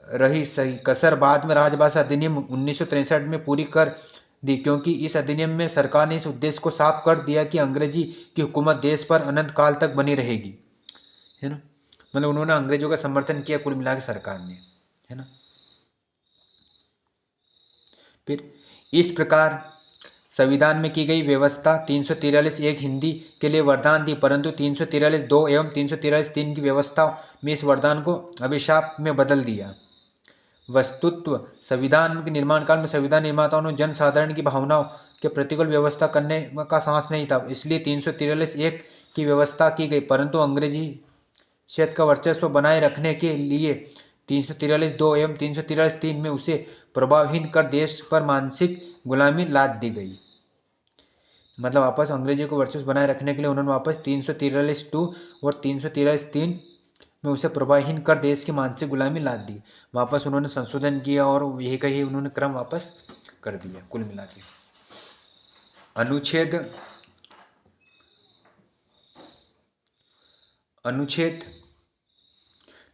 रही सही कसर बाद में राजभाषा अधिनियम 1963 में पूरी कर दी, क्योंकि इस अधिनियम में सरकार ने इस उद्देश्य को साफ कर दिया कि अंग्रेजी की हुकूमत देश पर अनंत काल तक बनी रहेगी, है ना। मतलब उन्होंने अंग्रेजों का समर्थन किया कुल मिला के सरकार ने, है ना। फिर इस प्रकार संविधान में की गई व्यवस्था 343(1) हिंदी के लिए वरदान थी, परंतु 343(2) एवं 343(3) की व्यवस्था में इस वरदान को अभिशाप में बदल दिया। वस्तुत्व संविधान के निर्माण काल में संविधान निर्माताओं ने जनसाधारण की भावनाओं के प्रतिकूल व्यवस्था करने का साहस नहीं था, इसलिए 343(1) की व्यवस्था की गई, परंतु अंग्रेजी क्षेत्र का वर्चस्व बनाए रखने के लिए 343(2) एवं 343(3) में उसे प्रभावहीन कर देश पर मानसिक गुलामी लाद दी गई। मतलब वापस अंग्रेजी को वर्चस्व बनाए रखने के लिए उन्होंने वापस 343(2) और 343(3) में उसे प्रभावहीन कर देश की मानसिक गुलामी लाद दी। वापस उन्होंने संशोधन किया और यही कही उन्होंने क्रम वापस कर दिया कुल मिला के। अनुच्छेद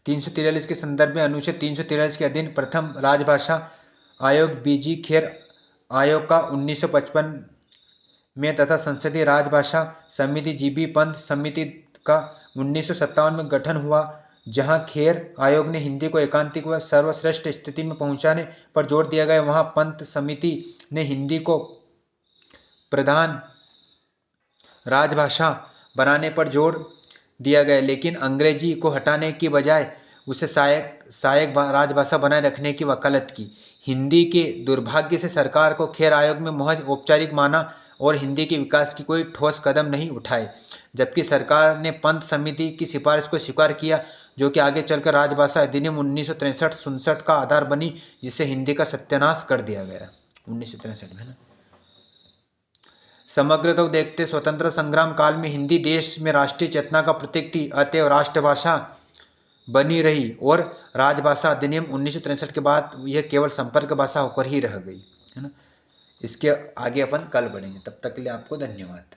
343 के संदर्भ में अनुच्छेद 343 के अधीन प्रथम राजभाषा आयोग बीजी खेर आयोग का 1955 में तथा संसदीय राजभाषा समिति जीबी पंत समिति का 1957 में गठन हुआ, जहां खेर आयोग ने हिंदी को एकांतिक व सर्वश्रेष्ठ स्थिति में पहुंचाने पर जोर दिया गया, वहां पंत समिति ने हिंदी को प्रधान राजभाषा बनाने पर जोर दिया गया, लेकिन अंग्रेजी को हटाने की बजाय उसे सहायक राजभाषा बनाए रखने की वकालत की। हिंदी के दुर्भाग्य से सरकार को खेर आयोग में महज औपचारिक माना और हिंदी के विकास की कोई ठोस कदम नहीं उठाए, जबकि सरकार ने पंत समिति की सिफारिश को स्वीकार किया, जो कि आगे चलकर राजभाषा अधिनियम 1963-67 का आधार बनी, जिससे हिंदी का सत्यानाश कर दिया गया 1963 में ना। समग्र तो देखते स्वतंत्र संग्राम काल में हिंदी देश में राष्ट्रीय चेतना का प्रतीक थी, अतएव राष्ट्रभाषा बनी रही और राजभाषा अधिनियम 1963 के बाद यह केवल संपर्क भाषा होकर ही रह गई, है ना। इसके आगे अपन कल बढ़ेंगे, तब तक के लिए आपको धन्यवाद।